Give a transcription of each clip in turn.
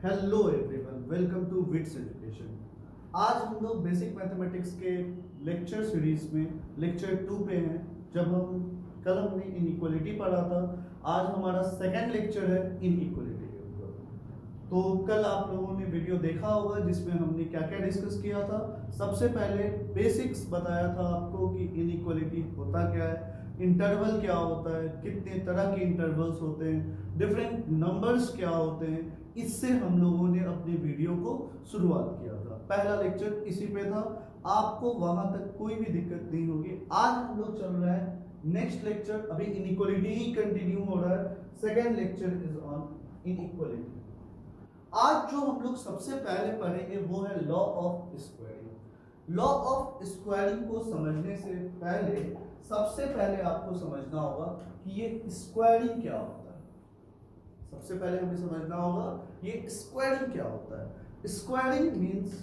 Hello everyone, welcome to Vits education. आज हम लोग बेसिक मैथमेटिक्स के लेक्चर सीरीज में लेक्चर 2 पे हैं। जब कल हमने इनइक्वालिटी पढ़ा था, आज हमारा सेकंड लेक्चर है इनइक्वालिटी के ऊपर। तो कल आप लोगों ने वीडियो देखा होगा जिसमें हमने क्या क्या डिस्कस किया था। सबसे पहले बेसिक्स बताया था आपको कि इनइक्वालिटी होता क्या है, इंटरवल क्या होता है, कितने तरह के इंटरवल्स होते हैं, डिफरेंट नंबर्स क्या होते हैं। इससे हम लोगों ने अपने वीडियो को शुरुआत किया था। पहला लेक्चर इसी पे था, आपको वहां तक कोई भी दिक्कत नहीं होगी। आज हम लोग चल रहा है नेक्स्ट लेक्चर, अभी इनइक्वालिटी ही कंटिन्यू हो रहा है। Second lecture is on inequality. आज जो हम लोग सबसे पहले पढ़ेंगे वो है law of squaring. Law of squaring को समझने से पहले सबसे पहले आपको समझना होगा कि ये स्क्वायरिंग क्या होता है। सबसे पहले हमें समझना होगा ये स्क्वायरिंग क्या होता है। स्क्वायरिंग मींस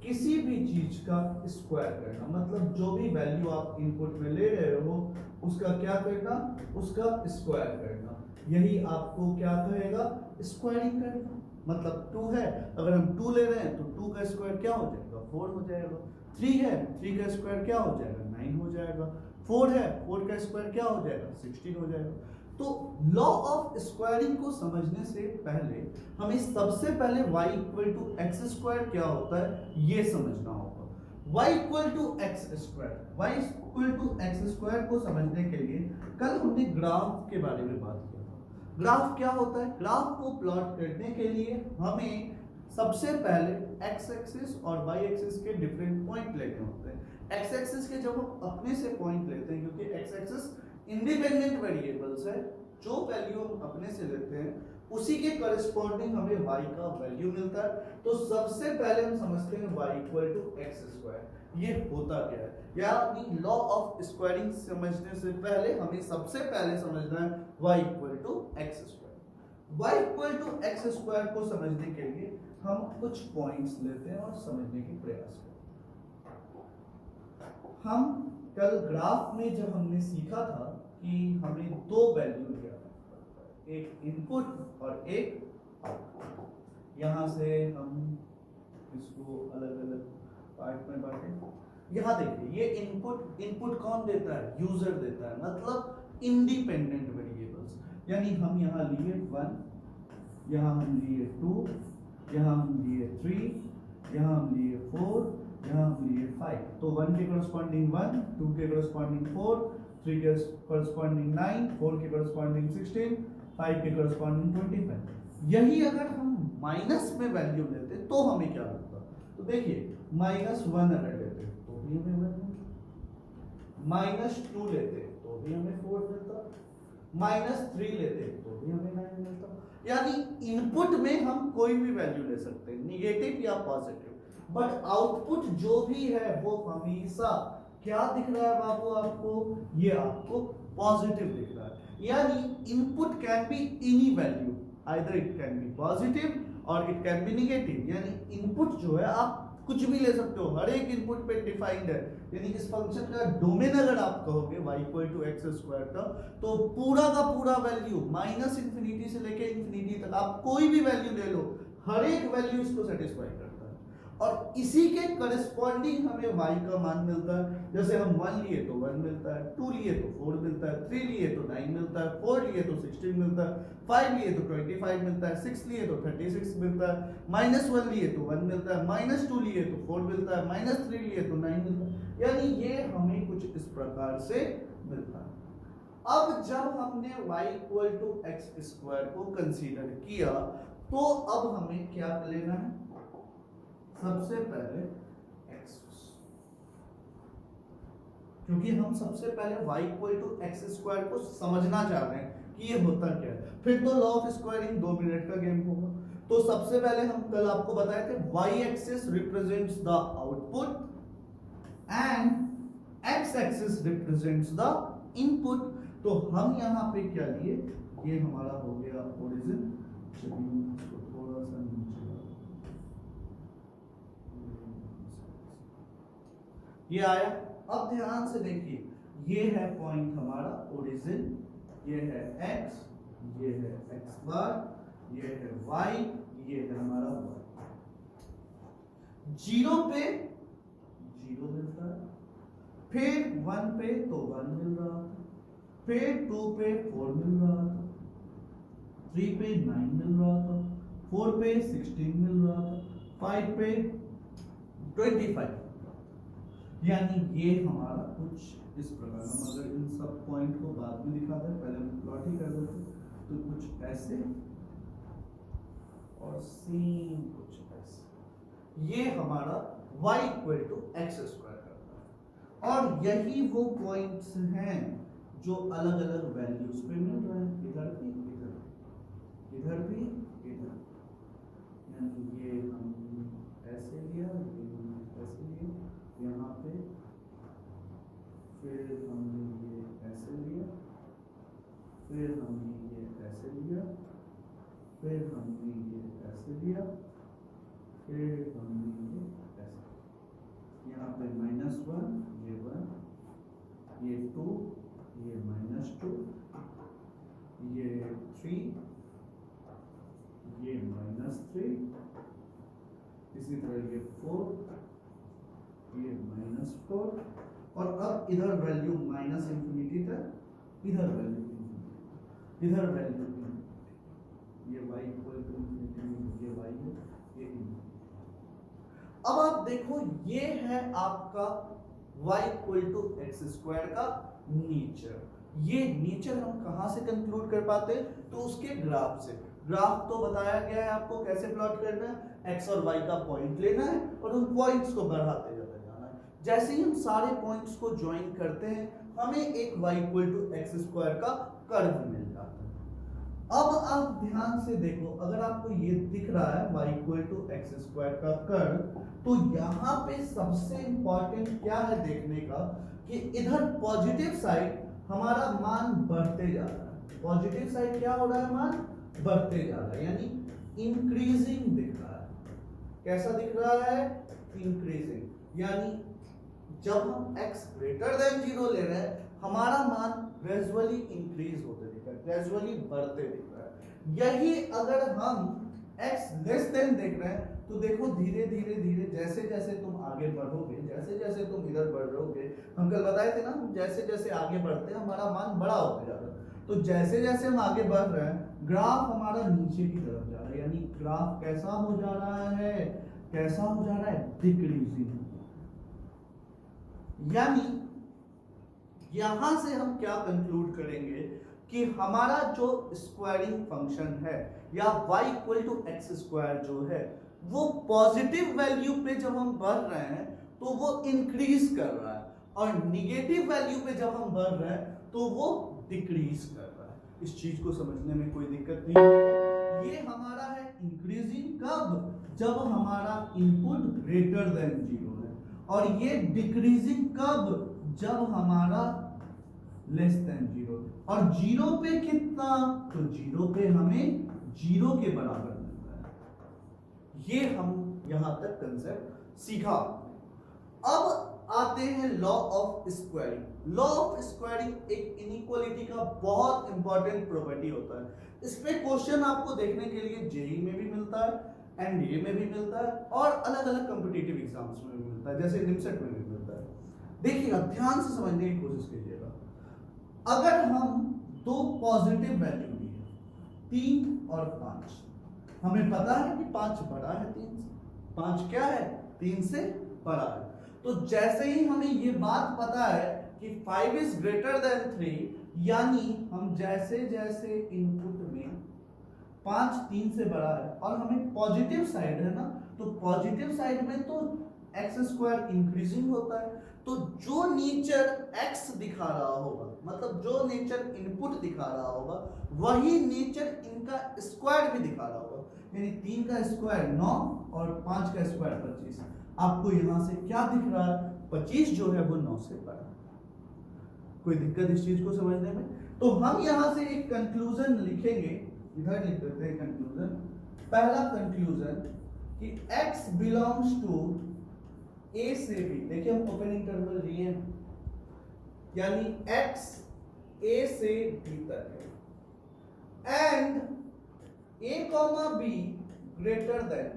किसी भी चीज का स्क्वायर करना, मतलब जो भी वैल्यू आप इनपुट में ले रहे हो उसका क्या करना, उसका स्क्वायर करना। यही आपको क्या कहेगा, स्क्वायरिंग करना। मतलब 2 है, अगर हम 2 ले रहे हैं तो 2 का स्क्वायर क्या हो जाएगा, 4 हो जाएगा। 3 है, 3 का स्क्वायर क्या हो जाएगा, 9 हो जाएगा। 4 है, 4 का स्क्वायर क्या हो जाएगा, 16 हो जाएगा। तो लॉ ऑफ स्क्वायरिंग को समझने से पहले हमें सबसे पहले y equal to x square क्या होता है ये समझना होगा। y equal to x square, y equal to x square को समझने के लिए कल हमने ग्राफ के बारे में बात किया था। ग्राफ क्या होता है, ग्राफ को प्लॉट करने के लिए हमें सबसे पहले x एक्सिस और y एक्सिस के डिफरेंट पॉइंट लेने होते हैं। x एक्सिस के जब हम अपने से पॉइंट लेते हैं, क्योंकि x एक्सिस इंडिपेंडेंट वेरिएबल्स है, जो वैल्यू हम अपने से लेते हैं उसी के करस्पॉन्डिंग हमें y का वैल्यू मिलता है। तो सबसे पहले हम समझते हैं y equal to x square ये होता क्या है। यानी लॉ ऑफ स्क्वायरिंग समझने से पहले हमें सबसे पहले समझना है y equal to x square. y equal to x square को समझने के लिए हम कुछ पॉइंट्स लेते हैं और समझने की प्रयास करते हैं। हम कल ग्राफ में जब हमने सीखा था कि हमें 2 वैल्यू लिया, एक इनपुट और एक आउटपुट। यहां से हम इसको अलग अलग पार्ट में बांटें। यहां देखिए ये इनपुट कौन देता है, यूजर देता है, मतलब इंडिपेंडेंट वेरिएबल्स। यानी हम यहां लिए 1, यहां हम लिए 2, यहां हम लिए 3, यहां हम लिए 4, यहां हम लिए 5। तो 1 के करस्पॉन्डिंग 1, 2 के करस्पॉन्डिंग 4, 3 के करस्पॉन्डिंग 9, 4 के करस्पॉन्डिंग 16, 5 के करस्पॉन्डिंग 25। यही अगर हम माइनस में वैल्यू लेते तो हमें क्या मिलता, तो देखिए -1 अगर लेते तो भी हमें 1 मिलता, -2 लेते तो भी हमें 4 मिलता, -3 लेते तो भी हमें 9 मिलता। यानी इनपुट में हम कोई भी वैल्यू ले सकते हैं, निगेटिव या पॉजिटिव, बट आउटपुट जो भी है वो हमेशा क्या दिख रहा है बाबू आपको, ये आपको पॉजिटिव दिख रहा है। यानी input can be any value, either it can be positive और इट कैन बी नेगेटिव। यानी इनपुट जो है आप कुछ भी ले सकते हो, हर एक इनपुट पे डिफाइंड है। यानी इस फंक्शन का डोमेन अगर आप कहोगे y equal to x square का, तो पूरा का पूरा वैल्यू -इंफिनिटी से लेके इंफिनिटी तक आप कोई भी वैल्यू ले लो, हर एक वैल्यू इसको सेटिस्फाई करता है। और इसी के करस्पॉन्डिंग हमें y का मान मिलता है। जैसे हम 1 लिए तो 1 मिलता है, 2 लिए तो 4 मिलता है, 3 लिए तो 9 मिलता है, 4 लिए तो 16 मिलता है, 5 लिए तो 25 मिलता है, 6 लिए तो 36 मिलता है, -1 लिए तो 1 मिलता है, -2 लिए तो 4 मिलता है, -3 लिए तो 9 मिलता है। यानी ये हमें कुछ इस प्रकार से मिलता है। अब जब हमने y equal to x square को कंसीडर किया तो अब हमें क्या लेना है, सबसे पहले x, क्योंकि हम सबसे पहले y equal to x square को समझना चाह रहे हैं कि ये होता क्या है। फिर तो लॉ ऑफ स्क्वायरिंग 2 मिनट का गेम होगा। तो सबसे पहले हम कल आपको बताए थे y axis represents the output and x axis represents the input. तो हम यहां पे क्या लिए, ये हमारा हो गया ओरिजिन। चलिए इसको थोड़ा सा नीचे, ये आया। अब ध्यान से देखिए, ये है पॉइंट हमारा ओरिजिन, ये है x, ये है x बार, ये है y, ये है हमारा y। 0 पे 0 मिलता है, फिर 1 पे तो 1 मिल रहा था, फिर 2 पे 4 मिल रहा था, 3 पे 9 मिल रहा था, 4 पे 16 मिल रहा था, 5 पे 25। यानी ये हमारा कुछ इस प्रकार, हम अगर इन सब पॉइंट को बाद में दिखा दें, पहले हम प्लॉट ही कर देते तो कुछ ऐसे और सेम कुछ ऐसे, ये हमारा y equal to x square करता है। और यही वो पॉइंट्स हैं जो अलग अलग वैल्यूज पे मिल रहे हैं, इधर भी इधर इधर भी इधर। यानी ये हम ऐसे लिया, ऐसे लिया यहाँ पे, फिर हमने ये ऐसे लिया, फिर हमने ये ऐसे लिया, फिर हमने ये ऐसे लिया, फिर हमने ये ऐसे, यहाँ पे -1, ये 1, ये 2, ये -2, ये 3, ये -3, इसी तरह ये 4, ये -4, और अब इधर वैल्यू -इंफिनिटी तक, इधर वैल्यू इंफिनिटी, इधर वैल्यू इंफिनिटी, ये y इक्वल टू इंफिनिटी, ये y है, ये इंफिनिटी। अब आप देखो ये है आपका y equal to x square का नेचर। ये नेचर हम कहां से कंक्लूड कर पाते हैं? तो उसके ग्राफ से। ग्राफ तो बताया गया है आपको कैसे प्लॉट करना है, x और y का पॉइंट लेना है और उन पॉइंट्स को बढ़ाते जाते जाना है। जैसे ही हम सारे पॉइंट्स को ज्वाइन करते हैं हमें एक y equal to x square का कर्व मिल जाता है। अब आप ध्यान से देखो, अगर आपको ये दिख रहा है y equal to x square का कर्व, तो यहाँ पे सबसे इंपॉर्टेंट क्या है देखने का कि इधर पॉजिटिव साइड हमारा मान बढ़ते जा रहा है। पॉजिटिव साइड क्या हो रहा है? मान बढ़ते जा रहा है, यानी इंक्रीजिंग दिख रहा है। कैसा दिख रहा है? इंक्रीजिंग। यानी जब हम x ग्रेटर देन 0 ले रहे हैं हमारा मान ग्रेजुअली इंक्रीज होते दिख रहा है, ग्रेजुअली बढ़ते दिख रहा है। यही अगर हम x लेस देन देख रहे हैं तो देखो धीरे धीरे धीरे जैसे जैसे तुम आगे बढ़ोगे, जैसे जैसे तुम इधर बढ़ रहोगे, हम कल बताए थे ना, जैसे जैसे आगे बढ़ते हैं हमारा मान बड़ा होते जा रहा है। तो जैसे जैसे हम आगे बढ़ रहे हैं ग्राफ हमारा नीचे की तरफ जा रहा है, यानी ग्राफ कैसा हो जा रहा है? कैसा हो जा रहा है? डिक्रीजिंग। यानी यहां से हम क्या कंक्लूड करेंगे कि हमारा जो स्क्वायरिंग फंक्शन है या y equal to x square जो है वो पॉजिटिव वैल्यू पे जब हम बढ़ रहे हैं तो वो इंक्रीज कर रहा है, और निगेटिव वैल्यू पे जब हम बढ़ रहे हैं तो वो डिक्रीज कर रहा है। इस चीज को समझने में कोई दिक्कत नहीं है। ये हमारा है इंक्रीजिंग कब? जब हमारा इनपुट ग्रेटर देन 0 है, और ये डिक्रीजिंग कब? जब हमारा लेस देन 0। और 0 पे कितना? तो 0 पे हमें 0 के बराबर मिलता है। ये हम यहां तक कंसेप्ट सीखा। अब आते हैं law of squaring. Law of squaring एक इनइक्वालिटी का बहुत इंपॉर्टेंट प्रॉपर्टी होता है। इस पे क्वेश्चन आपको देखने के लिए जेईई में भी मिलता है, एनडीए में भी मिलता है, और अलग अलग कॉम्पिटिटिव एग्जाम्स में भी मिलता है, जैसे निमसेट में भी मिलता है। देखिएगा, ध्यान से समझने की कोशिश कीजिएगा। अगर हम दो पॉजिटिव वैल्यू लिए 3 और 5, हमें पता है कि 5 बड़ा है 3 से, 5 क्या है? 3 से बड़ा है। तो जैसे ही हमें ये बात पता है कि 5 इज ग्रेटर देन 3, यानी हम जैसे जैसे इनपुट में 5 3 से बड़ा है और हमें पॉजिटिव साइड है ना, तो पॉजिटिव साइड में तो एक्स स्क्वायर इंक्रीजिंग होता है, तो जो नेचर x दिखा रहा होगा, मतलब जो नेचर इनपुट दिखा रहा होगा, वही नेचर इनका स्क्वायर भी दिखा रहा होगा। यानी 3 का स्क्वायर 9 और 5 का स्क्वायर 25। आपको यहां से क्या दिख रहा है? 25 जो है वो 9 से बड़ा है। कोई दिक्कत इस चीज को समझने में? तो हम यहां से एक कंक्लूजन लिखेंगे, इधर लिख देते हैं कंक्लूजन। पहला कंक्लूजन कि x बिलोंग्स टू ए से बी, देखिए हम ओपन इंटरवल लिए हैं, यानी x a से b तक है, and a, b greater than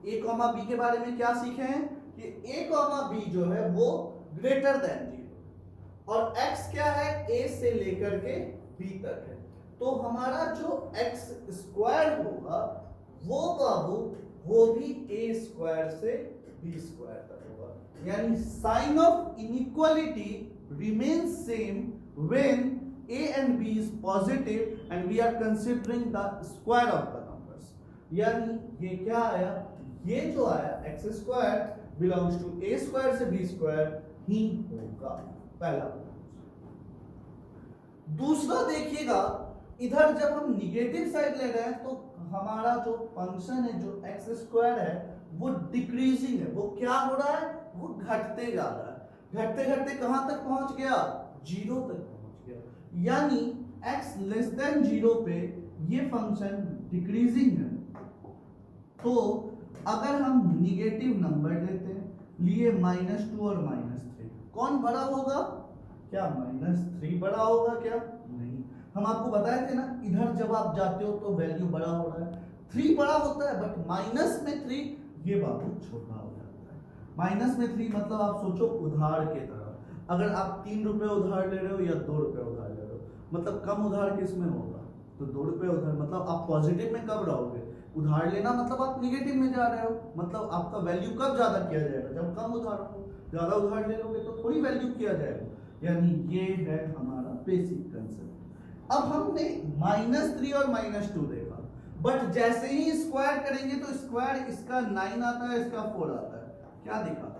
a comma B के बारे में क्या सीखे हैं कि a कॉमा बी जो है वो ग्रेटर देन 0 और x क्या है a से लेकर के b तक है। तो हमारा जो x स्क्वायर होगा वो बाबू वो भी a स्क्वायर से b स्क्वायर तक होगा। यानी sign of inequality remains same when a and b is positive and we are considering the square of the numbers। यानी ये क्या आया, ये जो आया x square belongs to A square से बी स्क्वायर ही होगा, पहला। दूसरा देखिएगा, इधर जब हम निगेटिव साइड ले रहे हैं तो हमारा जो फंक्शन है जो एक्स स्क्वायर है वो डिक्रीजिंग है, वो क्या हो रहा है, वो घटते जा रहा है। घटते घटते कहां तक पहुंच गया, 0 तक पहुंच गया। यानी x लेस देन 0 पे ये फंक्शन डिक्रीजिंग है। तो अगर हम निगेटिव नंबर लेते हैं, लिए -2 और -3, कौन बड़ा होगा, क्या -3 बड़ा होगा, क्या नहीं। हम आपको बताए थे ना, इधर जब आप जाते हो तो वैल्यू बड़ा हो रहा है, 3 बड़ा होता है, बट माइनस में 3 ये बाबू छोटा हो जाता है। माइनस में 3 मतलब आप सोचो उधार के तरह, अगर आप 3 रुपए उधार ले रहे हो या 2 रुपए उधार ले रहे हो, मतलब कम उधार किस में होगा, तो 2 रुपए उधार, मतलब आप पॉजिटिव में कब रहोगे, उधार लेना मतलब आप निगेटिव में जा रहे हो, मतलब आपका वैल्यू कब ज्यादा किया जाएगा, जब कम उधार हो। ज्यादा उधार ले लोगे तो थोड़ी वैल्यू किया जाएगा। यानी ये है हमारा बेसिक कंसेप्ट। अब हमने -3 और -2 देखा, बट जैसे ही स्क्वायर करेंगे तो स्क्वायर इसका 9 आता है, इसका 4 आता है, क्या दिखा,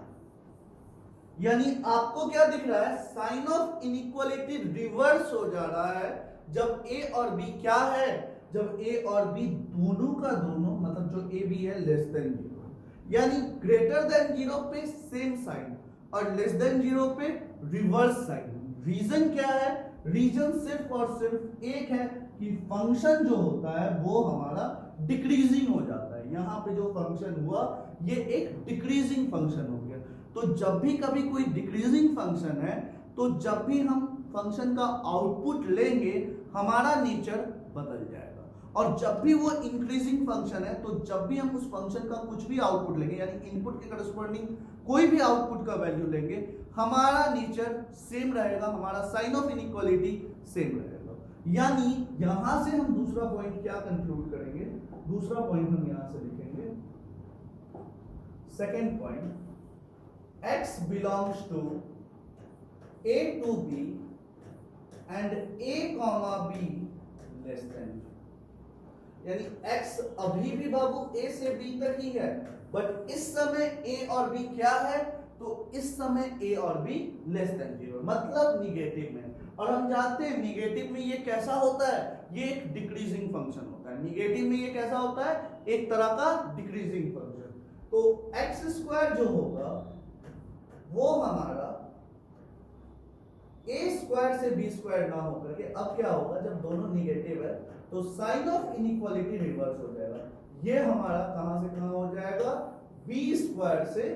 यानी आपको क्या दिख रहा है, साइन ऑफ इनइक्वालिटी रिवर्स हो जा रहा है जब a और b क्या है, जब a और b दोनों का दोनों, मतलब जो a b है लेस देन 0, यानी ग्रेटर देन 0 पे सेम साइन और लेस देन 0 पे रिवर्स साइन। रीजन क्या है, रीजन सिर्फ और सिर्फ एक है कि फंक्शन जो होता है वो हमारा डिक्रीजिंग हो जाता है। यहां पे जो फंक्शन हुआ ये एक डिक्रीजिंग फंक्शन हो गया। तो जब भी कभी कोई डिक्रीजिंग फंक्शन है, तो जब भी हम फंक्शन का आउटपुट लेंगे हमारा नेचर बदल जाएगा, और जब भी वो इंक्रीजिंग फंक्शन है तो जब भी हम उस फंक्शन का कुछ भी आउटपुट लेंगे, यानी इनपुट के करस्पॉन्डिंग कोई भी आउटपुट का वैल्यू लेंगे, हमारा नेचर सेम रहेगा, हमारा साइन ऑफ इनइक्वालिटी सेम रहेगा। यानी यहां से हम दूसरा पॉइंट क्या कंक्लूड करेंगे, दूसरा पॉइंट हम यहां से लिखेंगे, second point, x belongs to a to b and a comma b less than, यानी x अभी भी बाबू a से b तक ही है, बट इस समय a और b क्या है, तो इस समय a और b लेस देन 0, मतलब निगेटिव में। और हम जानते हैं निगेटिव में ये कैसा होता है, ये एक डिक्रीजिंग फंक्शन होता है। निगेटिव में ये कैसा होता है, एक तरह का डिक्रीजिंग फंक्शन। तो एक्स स्क्वायर जो होगा वो हमारा a स्क्वायर से b स्क्वायर ना होकर के अब क्या होगा, जब दोनों निगेटिव है तो साइन ऑफ इनइक्वालिटी रिवर्स हो जाएगा। ये हमारा कहां से कहां हो जाएगा, b स्क्वायर से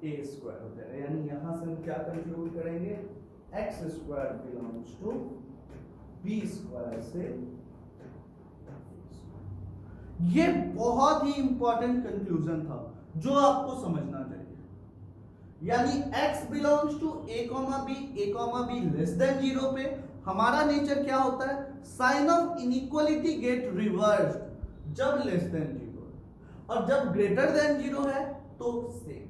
a स्क्वायर हो जाएगा। यानी यहां से हम क्या कंक्लूड करेंगे, x square belongs to b square से। ये बहुत ही इंपॉर्टेंट कंक्लूजन था जो आपको समझना चाहिए। यानी x belongs to a b less than 0 पे हमारा नेचर क्या होता है, sign of inequality get reversed जब लेस देन 0, और जब ग्रेटर देन 0 है तो सेम।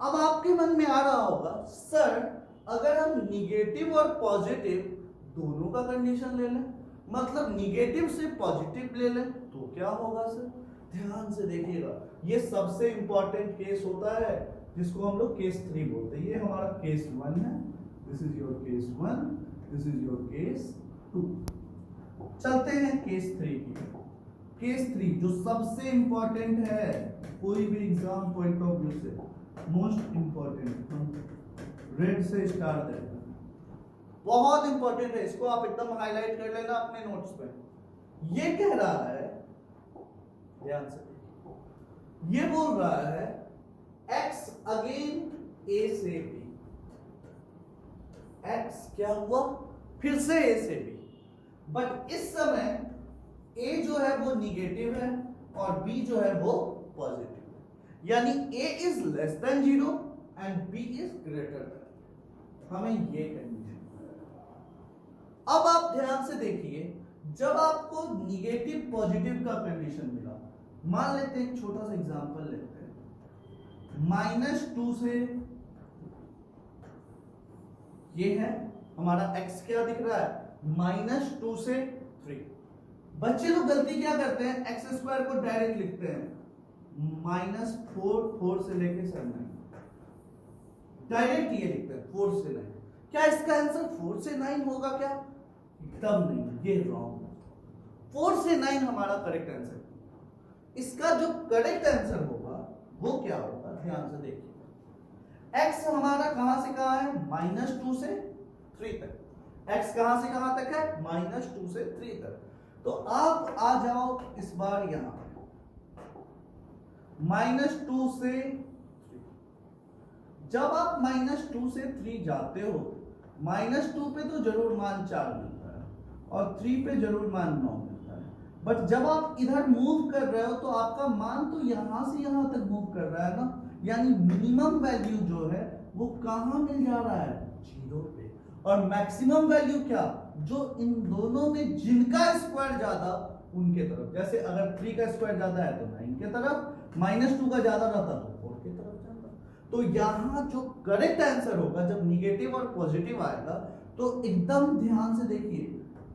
अब आपके मन में आ रहा होगा, सर अगर हम निगेटिव और पॉजिटिव दोनों का कंडीशन ले लें, मतलब निगेटिव से पॉजिटिव ले लें तो क्या होगा सर, ध्यान से देखिएगा, ये सबसे इंपॉर्टेंट केस होता है जिसको हम लोग केस 3 बोलते हैं। ये हमारा केस 1 है, this is your case 1, this is your case 2। चलते हैं केस 3 की। केस 3 जो सबसे इंपॉर्टेंट है कोई भी एग्जाम पॉइंट ऑफ व्यू से, मोस्ट इंपॉर्टेंट, हम रेड से स्टार देते हैं, बहुत इंपॉर्टेंट है, इसको आप एकदम हाईलाइट कर लेना अपने नोट्स पे। ये कह रहा है, ध्यान से, ये बोल रहा है x अगेन a से b, x क्या हुआ, फिर से a से b, बट इस समय a जो है वो निगेटिव है और b जो है वो पॉजिटिव है, यानी a is less than 0 and b is greater than. हमें ये कंडीशन। अब आप ध्यान से देखिए, जब आपको निगेटिव पॉजिटिव का कंडीशन मिला, मान लेते हैं एक छोटा सा एग्जांपल लेते हैं, -2 से ये है हमारा x क्या दिख रहा है, -2 से 3। बच्चे लोग गलती क्या करते हैं, एक्स स्क्वायर को डायरेक्ट लिखते हैं -4 से लेके 7 डायरेक्ट ये लिखते हैं 4 से 9। क्या इसका आंसर 4 से 9 होगा क्या? एकदम नहीं, ये रॉन्ग। 4 से 9 हमारा करेक्ट आंसर। इसका जो करेक्ट आंसर होगा वो क्या होगा, ध्यान से देखिए। x हमारा कहां से कहां है, -2 से 3 तक। x कहां से कहां तक है, -2 से 3 तक। तो आप आ जाओ इस बार यहां -2 से 3। जब आप -2 से 3 जाते हो, -2 पे तो जरूर मान 4 मिलता है और 3 पे जरूर मान 9 मिलता है। बट जब आप इधर मूव कर रहे हो तो आपका मान तो यहां से यहां तक मूव कर रहा है ना, यानी मिनिमम वैल्यू जो है वो कहां मिल जा रहा है, 0 पे। और मैक्सिमम वैल्यू क्या, जो इन दोनों में जिनका स्क्वायर ज्यादा उनके तरफ। जैसे अगर 3 का स्क्वायर ज्यादा है तो 9 के तरफ, -2 का ज्यादा रहता तो 4 के तरफ जाता। तो यहां जो करेक्ट आंसर होगा, जब निगेटिव और पॉजिटिव आएगा तो एकदम ध्यान से देखिए,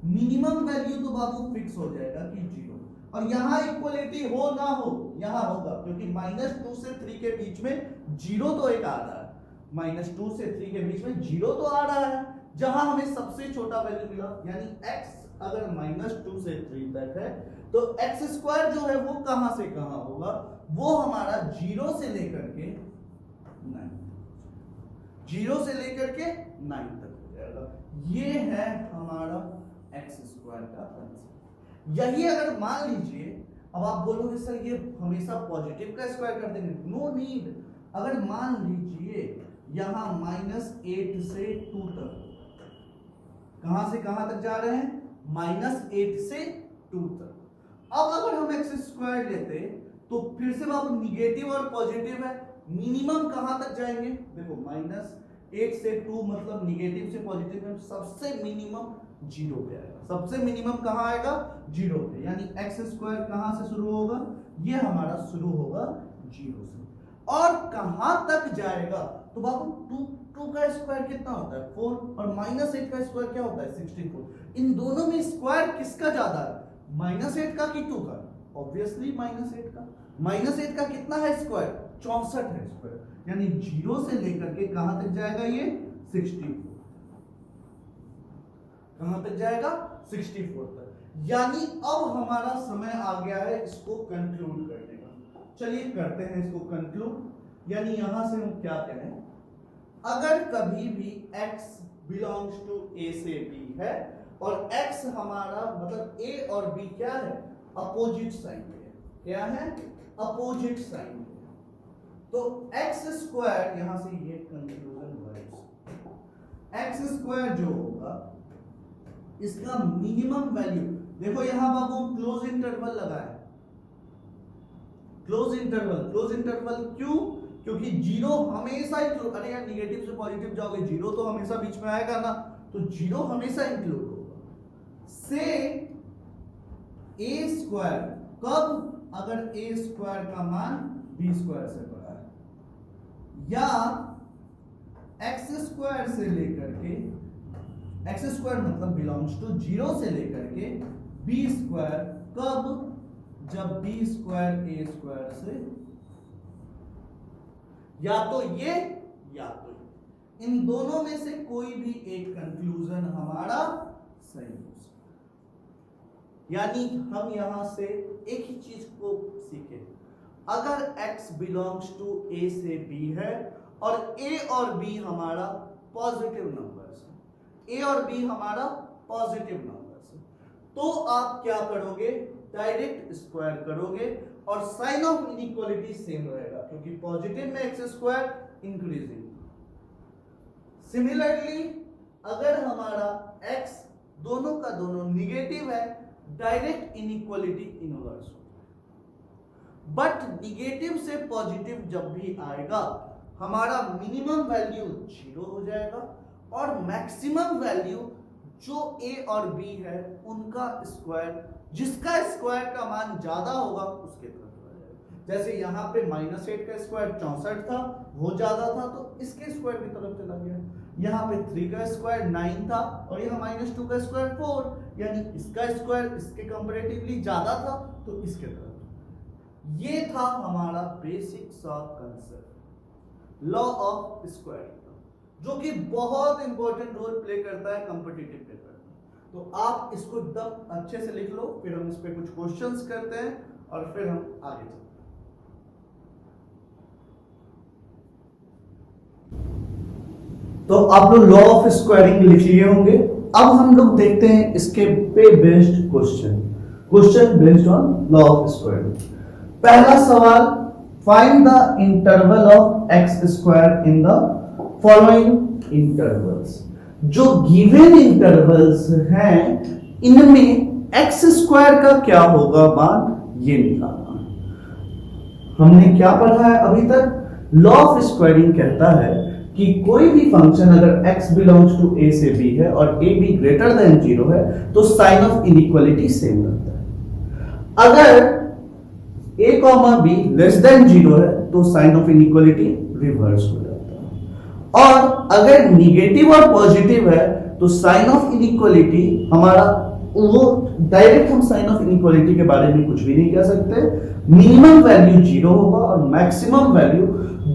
मिनिमम वैल्यू तो बाबू फिक्स हो जाएगा कि 0। और यहां इक्वलिटी हो ना हो, यहां होगा, क्योंकि -2 से 3 के बीच में 0 तो एक आ रहा है। -2 से 3 के बीच में 0 तो आ रहा है, जहां हमें सबसे छोटा वैल्यू मिला। यानी x अगर -2 से 3 तक है तो x स्क्वायर जो है वो कहां से कहां होगा, वो हमारा 0 से लेकर के 9, 0 से लेकर के 9 तक हो जाएगा। ये है हमारा x स्क्वायर का आंसर। यही अगर मान लीजिए, अब आप बोलोगे सर ये हमेशा पॉजिटिव का स्क्वायर कर देंगे, नो नीड। अगर मान लीजिए यहां -8 से 2 तक, कहां से कहां तक जा रहे हैं, -8 से 2 तक। अब अगर हम एक्स स्क्वायर लेते तो फिर से बाबू निगेटिव और पॉजिटिव है, मिनिमम कहां तक जाएंगे, देखो -8 से 2 मतलब निगेटिव से पॉजिटिव में सबसे मिनिमम 0 पे आएगा। सबसे मिनिमम कहां आएगा, 0 पे। यानी एक्स स्क्वायर कहां से शुरू होगा, ये हमारा शुरू होगा 0 से। और कहां तक जाएगा, तो बाबू 2 का स्क्वायर कितना होता है, 4, और -8 का स्क्वायर क्या होता है, 64। इन दोनों में स्क्वायर किसका ज्यादा है, -8 का कि 2 का? ऑब्वियसली -8 का। -8 का कितना है स्क्वायर, 64 है स्क्वायर। यानी 0 से लेकर के कहां तक जाएगा, ये 64। कहां तक जाएगा, 64 तक। यानी अब हमारा समय आ गया है इसको कंक्लूड करने का। चलिए करते हैं इसको कंक्लूड। यानी यहां से हम क्या कहें, अगर कभी भी x बिलोंग्स टू a से b है और x हमारा मतलब a और b क्या है, अपोजिट साइन है। क्या है, अपोजिट साइन है। तो x स्क्वायर, यहां से ये कंक्लूजन हुआ, x स्क्वायर जो होगा इसका मिनिमम वैल्यू, देखो यहां बाबू क्लोज इंटरवल लगा है। क्लोज इंटरवल क्यों, क्योंकि 0 हमेशा इंक्लूड, अरे यार निगेटिव से पॉजिटिव जाओगे 0 तो हमेशा बीच में आएगा ना, तो 0 हमेशा इंक्लूड होगा। से a स्क्वायर कब, अगर a स्क्वायर का मान b स्क्वायर से बड़ा है, या x स्क्वायर से लेकर के, x स्क्वायर मतलब बिलोंग्स टू 0 से लेकर के b स्क्वायर कब, जब b स्क्वायर a स्क्वायर से, या तो ये या तो ये, इन दोनों में से कोई भी एक कंक्लूजन हमारा सही हो सकता। यानी हम यहां से एक ही चीज को सीखे, अगर x बिलोंग्स टू a से b है और a और b हमारा पॉजिटिव नंबर्स है, a और b हमारा पॉजिटिव नंबर्स है, तो आप क्या करोगे, डायरेक्ट स्क्वायर करोगे और साइन ऑफ इनइक्वालिटी सेम रहेगा, क्योंकि पॉजिटिव में एक्स स्क्वायर इंक्रीजिंग। सिमिलरली अगर हमारा x दोनों का दोनों निगेटिव है, डायरेक्ट इनइक्वालिटी इनवर्स होगा। बट निगेटिव से पॉजिटिव जब भी आएगा हमारा मिनिमम वैल्यू 0 हो जाएगा और मैक्सिमम वैल्यू जो a और b है उनका स्क्वायर, जिसका स्क्वायर का मान ज्यादा होगा उसके तरफ आ जाएगा। जैसे यहाँ पे -8 का स्क्वायर 64 था, वो ज्यादा था तो इसके स्क्वायर की तरफ चला गया। यहाँ पे 3 का स्क्वायर 9 था और यहाँ -2 का स्क्वायर 4, यानी इसका स्क्वायर इसके कंपैरेटिवली ज्यादा था तो इसके तरफ। ये था हमारा बेसिक सा कंसेप्ट लॉ ऑफ स्क्वायरिंग, जो कि बहुत इंपॉर्टेंट रोल प्ले करता है कॉम्पिटिटिव पेपर में। तो आप इसको एकदम अच्छे से लिख लो, फिर हम इस पे कुछ क्वेश्चंस करते हैं और फिर हम आगे चलते हैं। तो आप लोग लॉ ऑफ स्क्वायरिंग लिख लिए होंगे। अब हम लोग देखते हैं इसके पे based question based on law of squaring. पहला सवाल, find the interval of x square in the following intervals. जो गिवन इंटरवल्स हैं इनमें एक्स स्क्वायर का क्या होगा मान ये निकालना है। हमने क्या पढ़ा है अभी तक? लॉ ऑफ स्क्वायरिंग कहता है कि कोई भी फंक्शन अगर x बिलोंग्स टू a से b है और a b ग्रेटर देन 0 है तो साइन ऑफ इनइक्वालिटी सेम रहता है। अगर a b लेस देन 0 है तो साइन ऑफ इनइक्वालिटी रिवर्स हो जाता है। और अगर निगेटिव और पॉजिटिव है तो साइन ऑफ इनइक्वालिटी हमारा वो डायरेक्ट, हम साइन ऑफ इनइक्वालिटी के बारे में कुछ भी नहीं कह सकते। मिनिमम वैल्यू 0 होगा और मैक्सिमम वैल्यू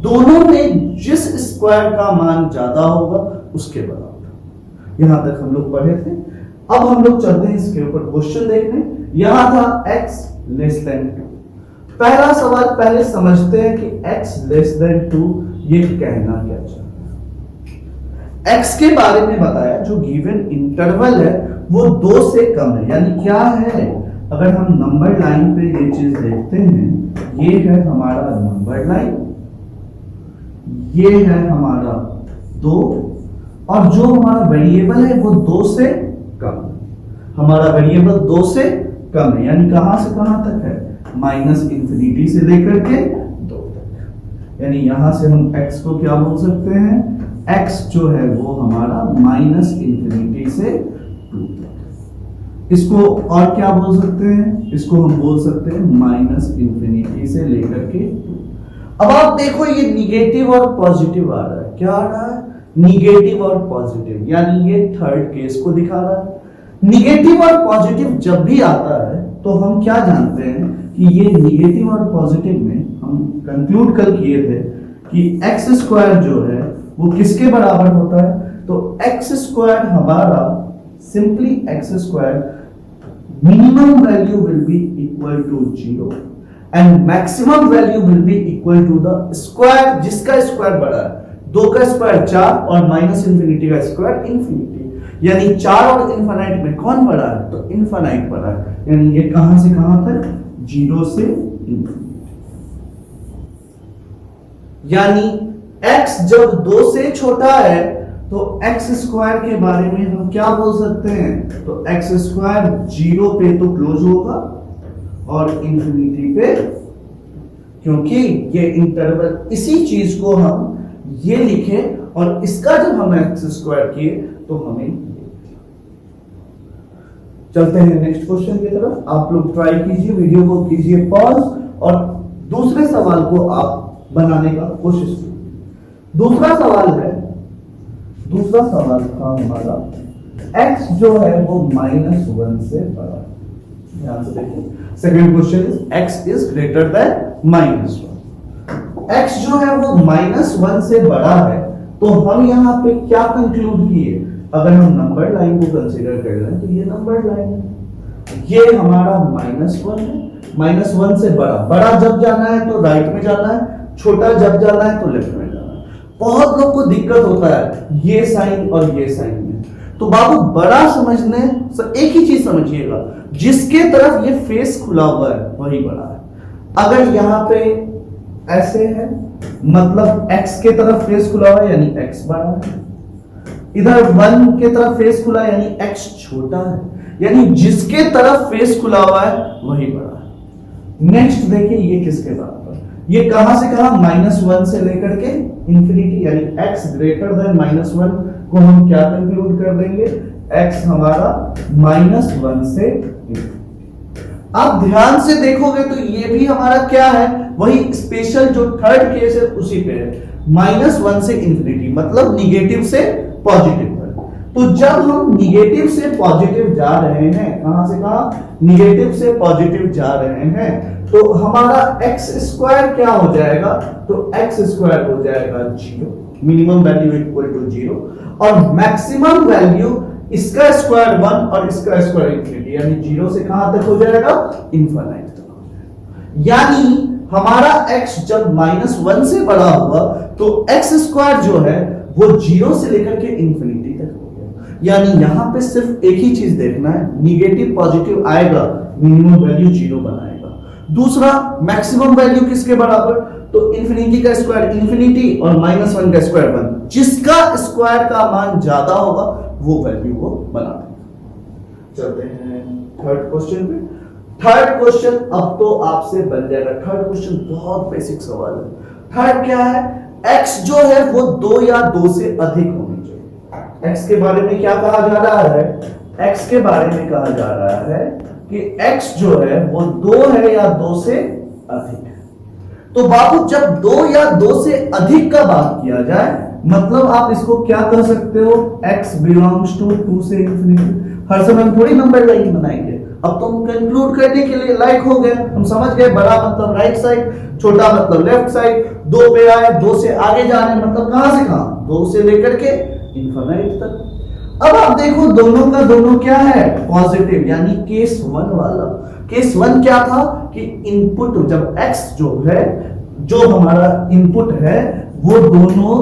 दोनों में जिस स्क्वायर का मान ज्यादा होगा उसके बराबर। यहां तक हम लोग पढ़े थे। अब हम लोग चलते हैं इसके ऊपर क्वेश्चन देखने। यहां था x लेस देन 2। पहला सवाल पहले समझते हैं कि x लेस देन 2 ये कहना क्या चाहता है। x के बारे में बताया जो गिवन इंटरवल है वो 2 से कम है, यानी क्या है? अगर हम नंबर लाइन पे ये चीज देखते हैं, ये है हमारा नंबर लाइन, ये है हमारा 2 और जो हमारा वेरिएबल है वो 2 से कम है। हमारा वेरिएबल 2 से कम है, यानी कहां से कहां तक है? -∞ से लेकर के 2 तक। यानी यहां से हम x को क्या बोल सकते हैं? x जो है वो हमारा -∞ से 2 तक। इसको और क्या बोल सकते हैं? इसको हम बोल सकते हैं -∞ से लेकर के 2। अब आप देखो ये निगेटिव और पॉजिटिव आ रहा है। क्या आ रहा है? निगेटिव और पॉजिटिव, यानी ये थर्ड केस को दिखा रहा है। निगेटिव और पॉजिटिव जब भी आता है तो हम क्या जानते हैं कि ये निगेटिव और पॉजिटिव में हम कंक्लूड कल किए थे कि एक्स स्क्वायर जो है वो किसके बराबर होता है? तो एक्स स्क्वायर हमारा simply x square minimum value will be equal to 0 and maximum value will be equal to the square जिसका स्क्वायर बड़ा है। 2 का स्क्वायर 4 और -∞ का स्क्वायर ∞, यानी 4 और इनफाइनाइट में कौन बड़ा है? तो इनफाइनाइट बड़ा है। यानी ये कहां से कहां तक? 0 से ∞। यानी x जब 2 से छोटा है तो x स्क्वायर के बारे में हम क्या बोल सकते हैं? तो x स्क्वायर 0 पे तो क्लोज होगा और ∞ पे, क्योंकि ये इंटरवल इसी चीज को हम ये लिखे और इसका जब हम x स्क्वायर किए तो हमें। चलते हैं नेक्स्ट क्वेश्चन की तरफ। आप लोग ट्राई कीजिए, वीडियो को कीजिए पॉज और दूसरे सवाल को आप बनाने का कोशिश कीजिए। दूसरा सवाल था हमारा x जो है वो -1 से बड़ा है। ध्यान से देखिए, second question is x is greater than -1। x जो है वो -1 से बड़ा है तो हम यहाँ पे क्या कंक्लूड किए? अगर हम नंबर लाइन को कंसीडर कर लें तो ये नंबर लाइन है, ये हमारा -1 है। -1 से बड़ा जब जाना है तो राइट में जाना है, छोटा जब जाना है तो लेफ्ट में जाना है। बहुत लोग को दिक्कत होता है ये साइन और ये साइन में। तो बाबू बड़ा समझने एक ही चीज समझिएगा, जिसके तरफ ये फेस खुला हुआ है वही बड़ा है। अगर यहाँ पे ऐसे है मतलब x के तरफ फेस खुला हुआ है यानी x बड़ा है, इधर 1 के तरफ फेस खुला है यानी x छोटा है, यानी जिसके तरफ फेस खुला हुआ है वही बड़ा है। नेक्स्ट देखिए ये किसके बराबर, ये कहां से कहां, -1 से लेकर के इंफिनिटी, यानी x ग्रेटर देन -1 को हम क्या कंक्लूड कर देंगे, x हमारा -1 से इंफिनिटी। आप ध्यान से देखोगे तो ये भी हमारा क्या है, वही स्पेशल जो थर्ड केस है उसी पे है, -1 से इंफिनिटी मतलब निगेटिव से पॉजिटिव। तो जब हम निगेटिव से पॉजिटिव जा रहे हैं, कहां से कहां, निगेटिव से पॉजिटिव जा रहे हैं, तो हमारा x स्क्वायर क्या हो जाएगा, तो x स्क्वायर हो जाएगा 0, मिनिमम वैल्यू इक्वल टू 0, और मैक्सिमम वैल्यू इसका स्क्वायर 1 और इसका स्क्वायर इंफिनिटी, यानी 0 से कहां तक हो जाएगा, इनफाइनाइट तक हो जाएगा। यानी हमारा x जब -1 से बड़ा हुआ तो x स्क्वायर जो है वो 0 से लेकर के इंफिनिटी तक हो गया। यानी यहां पे सिर्फ एक ही चीज देखना है, निगेटिव पॉजिटिव आएगा, मिनिमम वैल्यू 0 बनाएगा। दूसरा, मैक्सिमम वैल्यू किसके बराबर, तो इंफिनिटी का स्क्वायर इंफिनिटी और -1 का स्क्वायर 1, जिसका स्क्वायर का मान ज्यादा होगा वो वैल्यू को बना देगा। चलते हैं थर्ड क्वेश्चन पे। थर्ड क्वेश्चन अब तो आपसे बन जाएगा, थर्ड क्वेश्चन बहुत बेसिक सवाल है। थर्ड क्या है, x जो है वो 2 या 2 से अधिक होनी चाहिए। x के बारे में क्या कहा जा रहा है, x के बारे में कहा जा रहा है कि x जो है वो 2 है या 2 से अधिक है। तो बाबू जब 2 या 2 से अधिक का बात किया जाए, मतलब आप इसको क्या कर सकते हो, x बिलोंग्स टू 2 से इंफिनिटी। हर समय हम थोड़ी नंबर लाइन बनाएंगे, अब तो हम कंक्लूड करने के लिए लाइक हो गए, हम समझ गए, बड़ा मतलब राइट साइड, छोटा मतलब लेफ्ट साइड, 2 पे आए, 2 से आगे जा रहे हैं, मतलब कहां से कहां, 2 से लेकर के इनफिनिट तक। अब आप देखो दोनों का दोनों क्या है, पॉजिटिव, यानी केस 1 वाला। केस 1 क्या था कि इनपुट जब x जो है, जो हमारा इनपुट है वो दोनों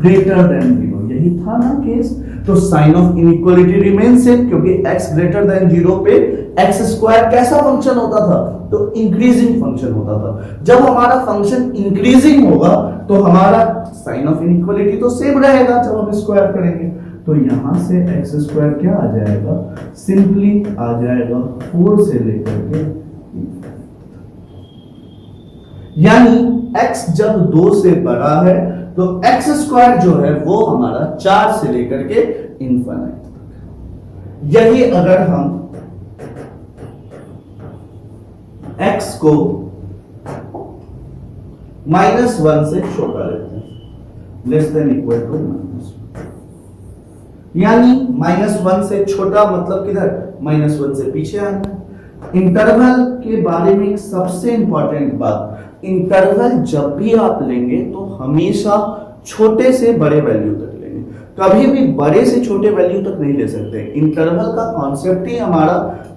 ग्रेटर देन 0, यही था ना केस। तो sign of inequality remain same, क्योंकि x ग्रेटर देन 0 पे x स्क्वायर कैसा फंक्शन होता था, तो इंक्रीजिंग फंक्शन होता था। जब हमारा फंक्शन इंक्रीजिंग होगा तो हमारा साइन ऑफ इनइक्वालिटी तो सेम रहेगा जब हम स्क्वायर करेंगे। तो यहां से x स्क्वायर क्या आ जाएगा, सिंपली आ जाएगा 4 से लेकर के, यानी x जब 2 से बड़ा है तो x स्क्वायर जो है वो हमारा 4 से लेकर के इनफिनिट तक। यही अगर हम x को -1 से छोटा लेते हैं, लेस देन इक्वल टू -1, यानी -1 से छोटा मतलब किधर, -1 से पीछे आना। इंटरवल के बारे में सबसे इंपॉर्टेंट बात, इंटरवल जब भी आप लेंगे तो हमेशा छोटे से बड़े वैल्यू तक लेंगे, कभी भी बड़े से छोटे वैल्यू तक नहीं ले सकते। इंटरवल का कॉन्सेप्ट ही हमारा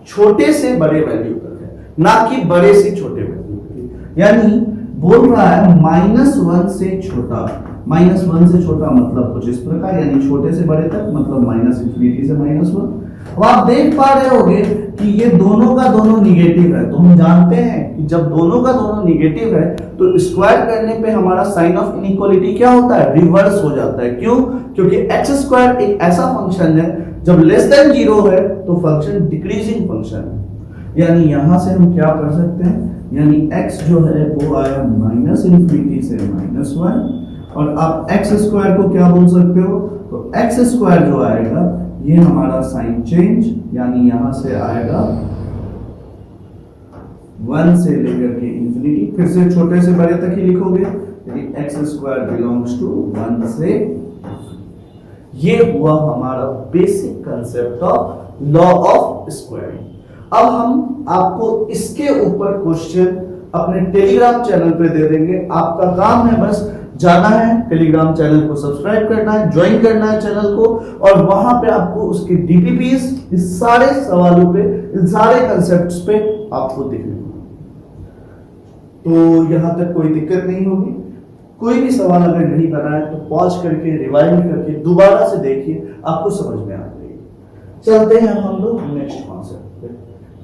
छोटे से बड़े वैल्यू तक है, ना कि बड़े से छोटे वैल्यू तक। यानी बोल रहा है -1 से छोटा, -1 से छोटा मतलब कुछ इस प्रकार, यानी छोटे से बड़े तक मतलब -इंफिनिटी से -1। अब आप देख पा रहे होंगे कि ये दोनों का दोनों निगेटिव है, तो हम जानते हैं कि जब दोनों का दोनों निगेटिव है तो स्क्वायर करने पे हमारा साइन ऑफ इनइक्वालिटी क्या होता है, रिवर्स हो जाता है। क्यों, क्योंकि x स्क्वायर एक ऐसा फंक्शन है जब लेस देन 0 है तो फंक्शन डिक्रीजिंग फंक्शन है। यानी यहां से हम क्या कर सकते हैं, यानी x जो है वो आया -इंफिनिटी से -1, और आप x स्क्वायर को क्या बोल सकते हो, तो x स्क्वायर जो आएगा ये हमारा साइन चेंज, यानी यहां से आएगा 1 से लेकर के इंफिनिटी, फिर से छोटे से बड़े तक ही लिखोगे, यानी x स्क्वायर बिलोंग्स टू 1 से। ये हुआ हमारा basic concept of law of squaring. अब हम आपको इसके ऊपर क्वेश्चन अपने टेलीग्राम चैनल पे दे देंगे, आपका काम है बस जाना है, टेलीग्राम चैनल को सब्सक्राइब करना है, ज्वाइन करना है चैनल को, और वहां पे आपको उसके डीपीपीस, इस सारे सवालों पे, इन सारे कंसेप्ट्स पे आपको दिखेंगे। तो यहां तक कोई दिक्कत नहीं होगी। कोई भी सवाल अगर नहीं बना है तो पॉज करके, रिवाइंड करके दोबारा से देखिए, आपको समझ में आ जाएगी। चलते हैं हम लोग नेक्स्ट कॉन्सेप्ट पे।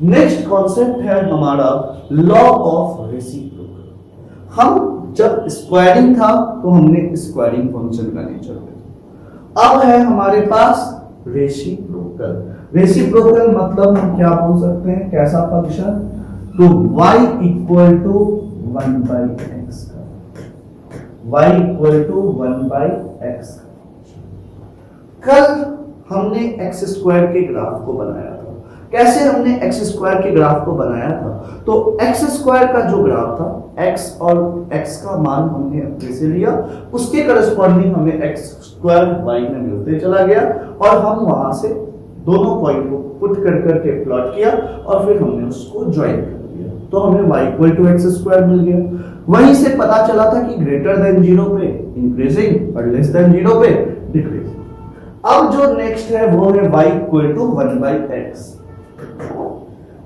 नेक्स्ट कॉन्सेप्ट है हमारा लॉ ऑफ रेसिप्रोकल। हम जब स्क्वायरिंग था तो हमने स्क्वायरिंग फंक्शन का नेचर देखा। अब है हमारे पास रेसिप्रोकल। रेसिप्रोकल मतलब हम क्या बोल सकते हैं, कैसा फंक्शन, तो y इक्वल टू 1/x का, y इक्वल टू 1/x का। कल हमने एक्स स्क्वायर के ग्राफ को बनाया था। कैसे हमने एक्स स्क्वायर के ग्राफ को बनाया था? तो एक्स स्क्वायर का जो ग्राफ था, एक्स और एक्स का मान हमने अपने से लिया, उसके करस्पॉन्डिंग हमें एक्स स्क्वायर वाई में मिलते चला गया और हम वहां से दोनों पॉइंट को पुट कर करके प्लॉट किया और फिर हमने उसको ज्वाइन कर दिया, तो हमें y equal to x square मिल गया। वहीं से पता चला था कि ग्रेटर देन 0 पे इंक्रीजिंग और लेस देन 0 पे डिक्रीजिंग। अब जो नेक्स्ट है वो है y इक्वल टू 1/x।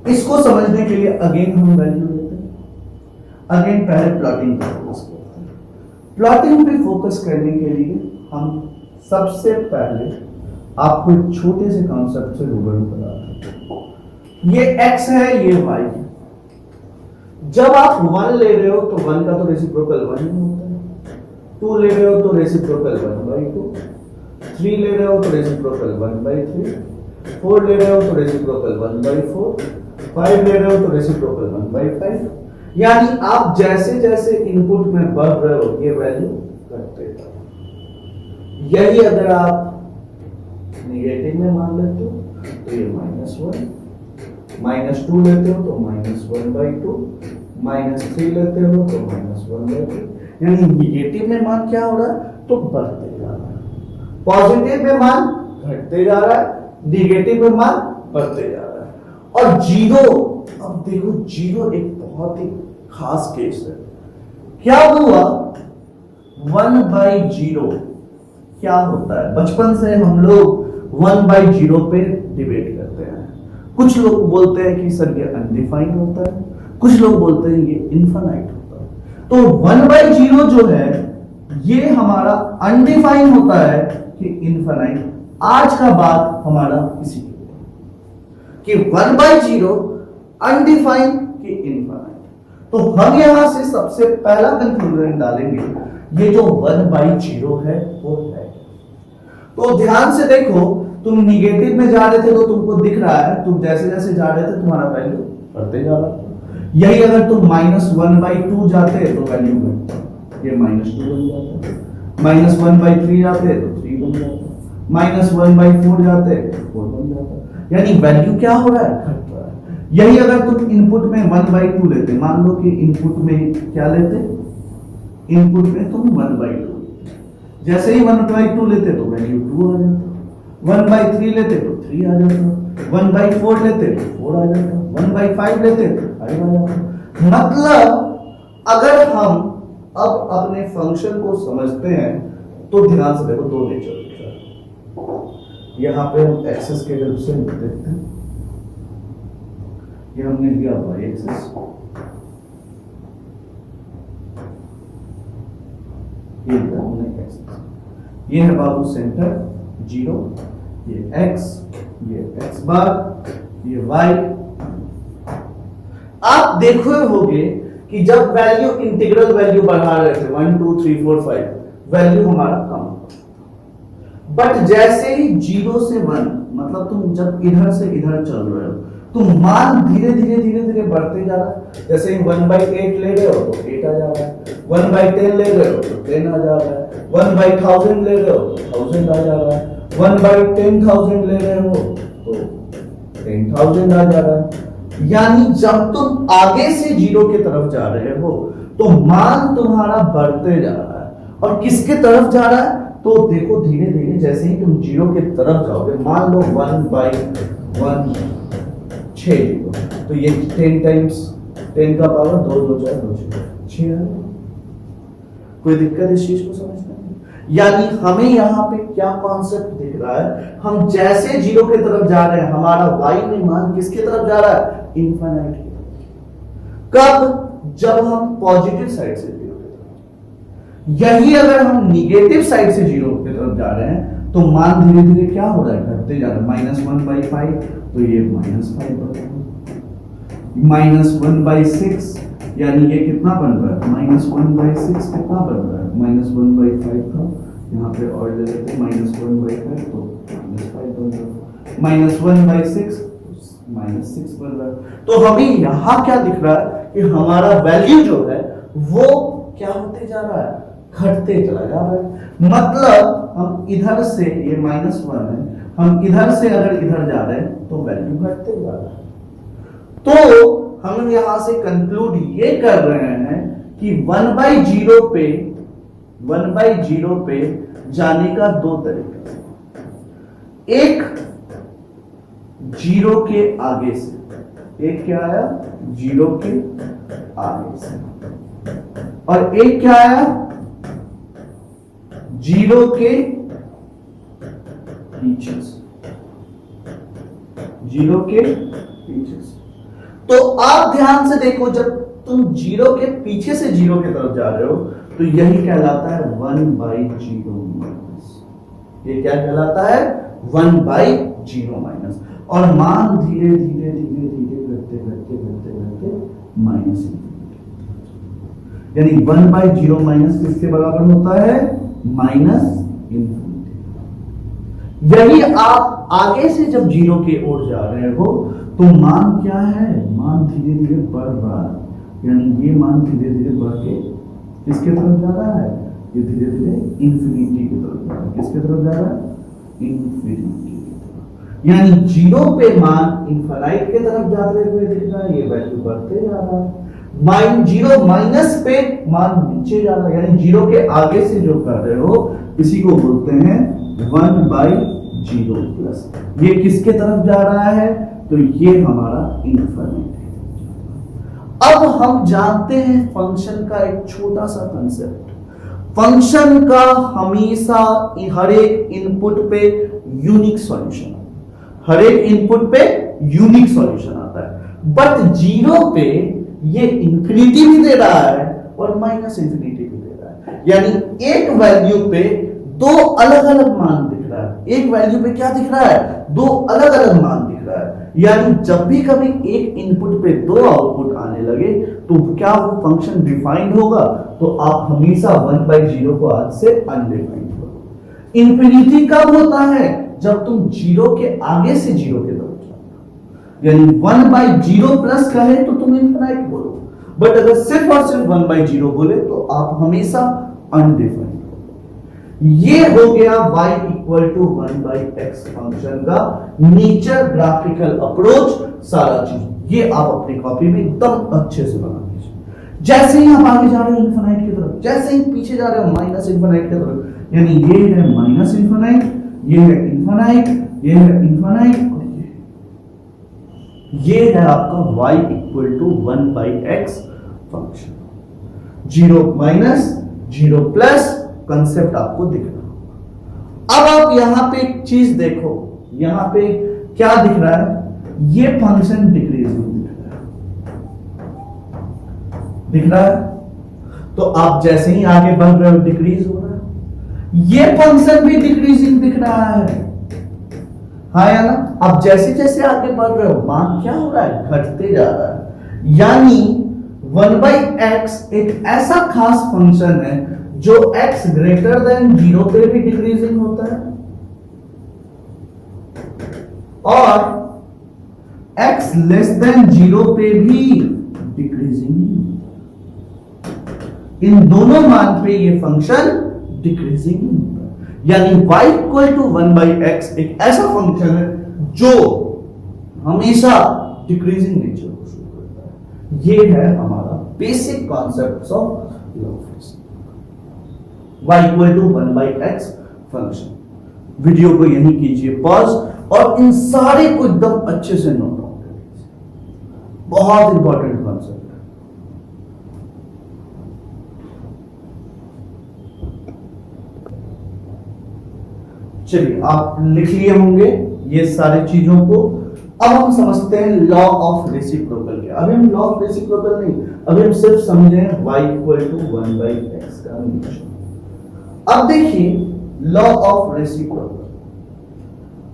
इसको समझने के लिए अगेन हम वैल्यू लेते हैं। अगेन पहले प्लॉटिंग पर फोकस करते हैं। प्लॉटिंग पे फोकस करने के लिए हम सबसे पहले आपको एक छोटे से कॉन्सेप्ट से रूबरू कराते हैं। ये x है, ये y है। जब आप 1 ले रहे हो तो 1 का तो रेसिप्रोकल 1 ही होता है, 2 ले रहे हो तो रेसिप्रोकल 1/2, 3 ले रहे हो तो रेसिप्रोकल 1/3, 4 ले रहे हो तो रेसिप्रोकल 1/4, 5 ले रहे हो तो रेसिप्रोकल 1/5। यानी आप जैसे जैसे इनपुट में बढ़ रहे हो ये वैल्यू घटते जाओ। यही अगर आप नेगेटिव में मान लेते हो तो ये -1, -2 लेते हो तो -1/2, -3 लेते हो तो -1/2। यानी नेगेटिव में मान क्या हो रहा है? तो बढ़ते जा रहा है। पॉजिटिव में मान घटते जा रहा है, नेगेटिव में मान बढ़ते जा रहा है। और जीरो, अब देखो जीरो एक बहुत ही खास केस है। क्या हुआ? 1/0 क्या होता है? बचपन से हम लोग 1/0 पे डिबेट करते हैं। कुछ लोग बोलते हैं कि सर ये अनडिफाइंड होता है, कुछ लोग बोलते हैं ये इनफाइनाइट होता है। तो 1/0 जो है ये हमारा अनडिफाइंड होता है कि इनफाइनाइट। आज का बात हमारा इसी कि 1/0 अनडिफाइंड कि इनफाइनाइट। तो हम यहां से सबसे पहला कंक्लूजन डालेंगे, ये जो 1/0 है वो है। तो ध्यान से देखो, तुम निगेटिव में जा रहे थे तो तुमको दिख रहा है, तुम जैसे जैसे जा रहे थे तुम्हारा वैल्यू बढ़ते जा रहा था। यही अगर तुम -1/2 जाते तो वैल्यू बढ़ता, ये -2 बन जाता। -1/3 जाते तो 3 बन जाता। -1/4 जाते तो 4 बन जाता। यानी वैल्यू क्या हो रहा है? घट रहा है। यही अगर तुम इनपुट में 1/2 लेते, मान लो कि इनपुट में क्या लेते, इनपुट में तुम 1/2, जैसे ही 1/2 लेते तो वैल्यू 2 आ जाता, 1/3 लेते तो 3 आ जाता, 1/4 लेते तो 4 आ जाता, 1/5 लेते तो 5 आ जाता। मतलब अगर हम अब अपने फंक्शन को समझते हैं तो ध्यान से देखो, दो नेचर दिख रहा है। यहां पे हम एक्सेस के हेल्प से देखते हैं, ये हमने लिया y एक्सेस, ये हमने एक्सेस, ये है बाबू सेंटर 0, ये x, ये x बार, ये y। आप देखो होगे कि जब वैल्यू इंटीग्रल वैल्यू बढ़ा रहे थे 1 2 3 4 5, वैल्यू हमारा कम होता, बट जैसे ही 0 से 1, मतलब तुम जब इधर से इधर चल रहे हो तो मान धीरे धीरे धीरे धीरे बढ़ते जा रहा है। जैसे ही 1/8 ले रहे हो तो 8 आ जा रहा है, 1/10 ले रहे हो तो 10 आ जा रहा है, 1/1000 ले रहे हो तो 1000 आ जा रहा है, 1/10,000 ले रहे हो तो 10,000 आ जा रहा है। यानी जब तुम आगे से 0 की तरफ जा रहे हो तो मान तुम्हारा बढ़ते जा रहा है। और किसके तरफ जा रहा है? तो देखो धीरे धीरे जैसे ही तुम 0 की तरफ जाओगे, मान लो 1/1 6 0, तो ये 10 टाइम्स 10 का पावर 2 2 4 2 6 है। कोई दिक्कत इस चीज को समझने में? यानी हमें यहाँ पे क्या कॉन्सेप्ट दिख रहा है, हम जैसे 0 की तरफ जा रहे हैं हमारा y में मान किसकी तरफ जा रहा है? इनफाइनाइट की तरफ। कब? जब हम पॉजिटिव साइड से 0 की तरफ। यही अगर हम निगेटिव साइड से 0 की तरफ जा रहे हैं तो मान धीरे धीरे क्या हो रहा है? घटते जा रहा है। -1/5 तो ये -5 बन रहा है, -1/6 यानी ये कितना बन रहा है? -1/6 कितना बन रहा है? -1/5 का यहाँ पे और ले लेते हैं, -1/5 तो -5 बन रहा है, -1/6 -6 मिल रहा है। तो हमें यहां क्या दिख रहा है कि हमारा वैल्यू जो है वो क्या होते जा रहा है, घटते चला जा रहा है। मतलब हम इधर से, ये -1 है, हम इधर से अगर इधर जा रहे हैं तो वैल्यू घटते जा रहा है। तो हम यहां से कंक्लूड ये कर रहे हैं कि 1/0 पे जाने का दो तरीका, एक 0 के आगे से, एक क्या आया 0 के आगे से, और एक क्या आया 0 के पीछे से, 0 के पीछे से। तो आप ध्यान से देखो, जब तुम 0 के पीछे से 0 की तरफ जा रहे हो तो यही कहलाता है 1/0 माइनस। ये क्या कहलाता है 1/0 माइनस। और मान धीरे धीरे धीरे धीरे घटते घटते घटते घटते माइनस इंफिनिटी, यानी 1/0 माइनस किसके बराबर होता है, माइनस इंफिनिटी। यही आप आगे से जब 0 की ओर जा रहे हो तो मान क्या है, मान धीरे धीरे बढ़ रहा है, यानी ये मान धीरे धीरे बढ़ के किसके तरफ जा रहा है, ये धीरे धीरे इंफिनिटी की तरफ जा रहा है। किसके तरफ जा रहा है, इंफिनिटी की तरफ। यानी 0 पे मान इनफाइनाइट की तरफ जाते हुए दिख रहा है, ये वैल्यू बढ़ते जा रहा है। 0 माइनस पे मान नीचे जा रहा है, यानी 0 के आगे से जो कर रहे हो इसी को बोलते हैं 1/0 प्लस। ये किसके तरफ जा रहा है, तो ये हमारा इनफाइनाइट है। अब हम जानते हैं फंक्शन का एक छोटा सा कंसेप्ट। फंक्शन का हमेशा हर एक इनपुट पे यूनिक सॉल्यूशन, हर एक इनपुट पे यूनिक सॉल्यूशन आता है। बट 0 पे ये इंफिनिटी भी दे रहा है और माइनस इंफिनिटी भी दे रहा है, यानी एक वैल्यू पे दो अलग अलग मान दिख रहा है। एक वैल्यू पे क्या दिख रहा है, दो अलग अलग मान दिख रहा है। यानी जब भी कभी एक इनपुट पे दो आउटपुट आने लगे तो क्या वो फंक्शन डिफाइंड होगा, तो आप हमेशा 1/0 को आज से अनडिफाइंड करो। इंफिनिटी कब होता है, जब तुम 0 के आगे से 0 के तरफ जाओ, यानी 1/0 प्लस कहे तो तुम इनफिनाइट बोलो, बट अगर सिर्फ और सिर्फ 1/0 बोले तो आप हमेशा अनडिफाइंड। ये हो गया y equal to 1/x function का नेचर, ग्राफिकल अप्रोच, सारा चीज ये आप अपनी कॉपी में एकदम अच्छे से बना लीजिए। जैसे ही आप आगे जा रहे हो इनफिनाइट की तरफ, जैसे ही पीछे जा रहे हो माइनस इनफिनाइट की तरफ, यानी ये है माइनस इनफिनाइट, ये है इनफिनाइट, ये है इनफिनाइट, ये है आपका y equal to 1/x function. 0 minus 0 plus concept आपको दिख रहा होगा। अब आप यहां पे एक चीज देखो, यहां पे क्या दिख रहा है, ये फंक्शन डिक्रीजिंग दिख रहा है। तो आप जैसे ही आगे बढ़ रहे हो डिक्रीज हो रहा है, ये फंक्शन भी डिक्रीजिंग दिख रहा है, हाँ या ना। अब जैसे जैसे आगे बढ़ रहे हो मान क्या हो रहा है, घटते जा रहा है। यानी 1/x एक ऐसा खास फंक्शन है जो x ग्रेटर देन 0 पे भी डिक्रीजिंग होता है और x लेस देन 0 पे भी डिक्रीजिंग। इन दोनों मान पे ये फंक्शन डिक्रीजिंग होता है, यानी y इक्वल टू 1/x एक ऐसा फंक्शन है जो हमेशा डिक्रीजिंग नेचर को शो करता है। ये है हमारा basic concept of law of physics, y equal to 1/x function. Video को यहीं कीजिए पॉज और इन सारे को एकदम अच्छे से नोट डाउन कर लीजिए, बहुत इंपॉर्टेंट कॉन्सेप्ट है। चलिए आप लिख लिए होंगे ये सारी चीजों को। अब हम समझते हैं लॉ ऑफ रेसिप्रोकल के। अभी हम लॉ ऑफ रेसिप्रोकल नहीं, अभी हम सिर्फ समझे y इक्वल टू 1/x का नियम। अब देखिए लॉ ऑफ रेसिप्रोकल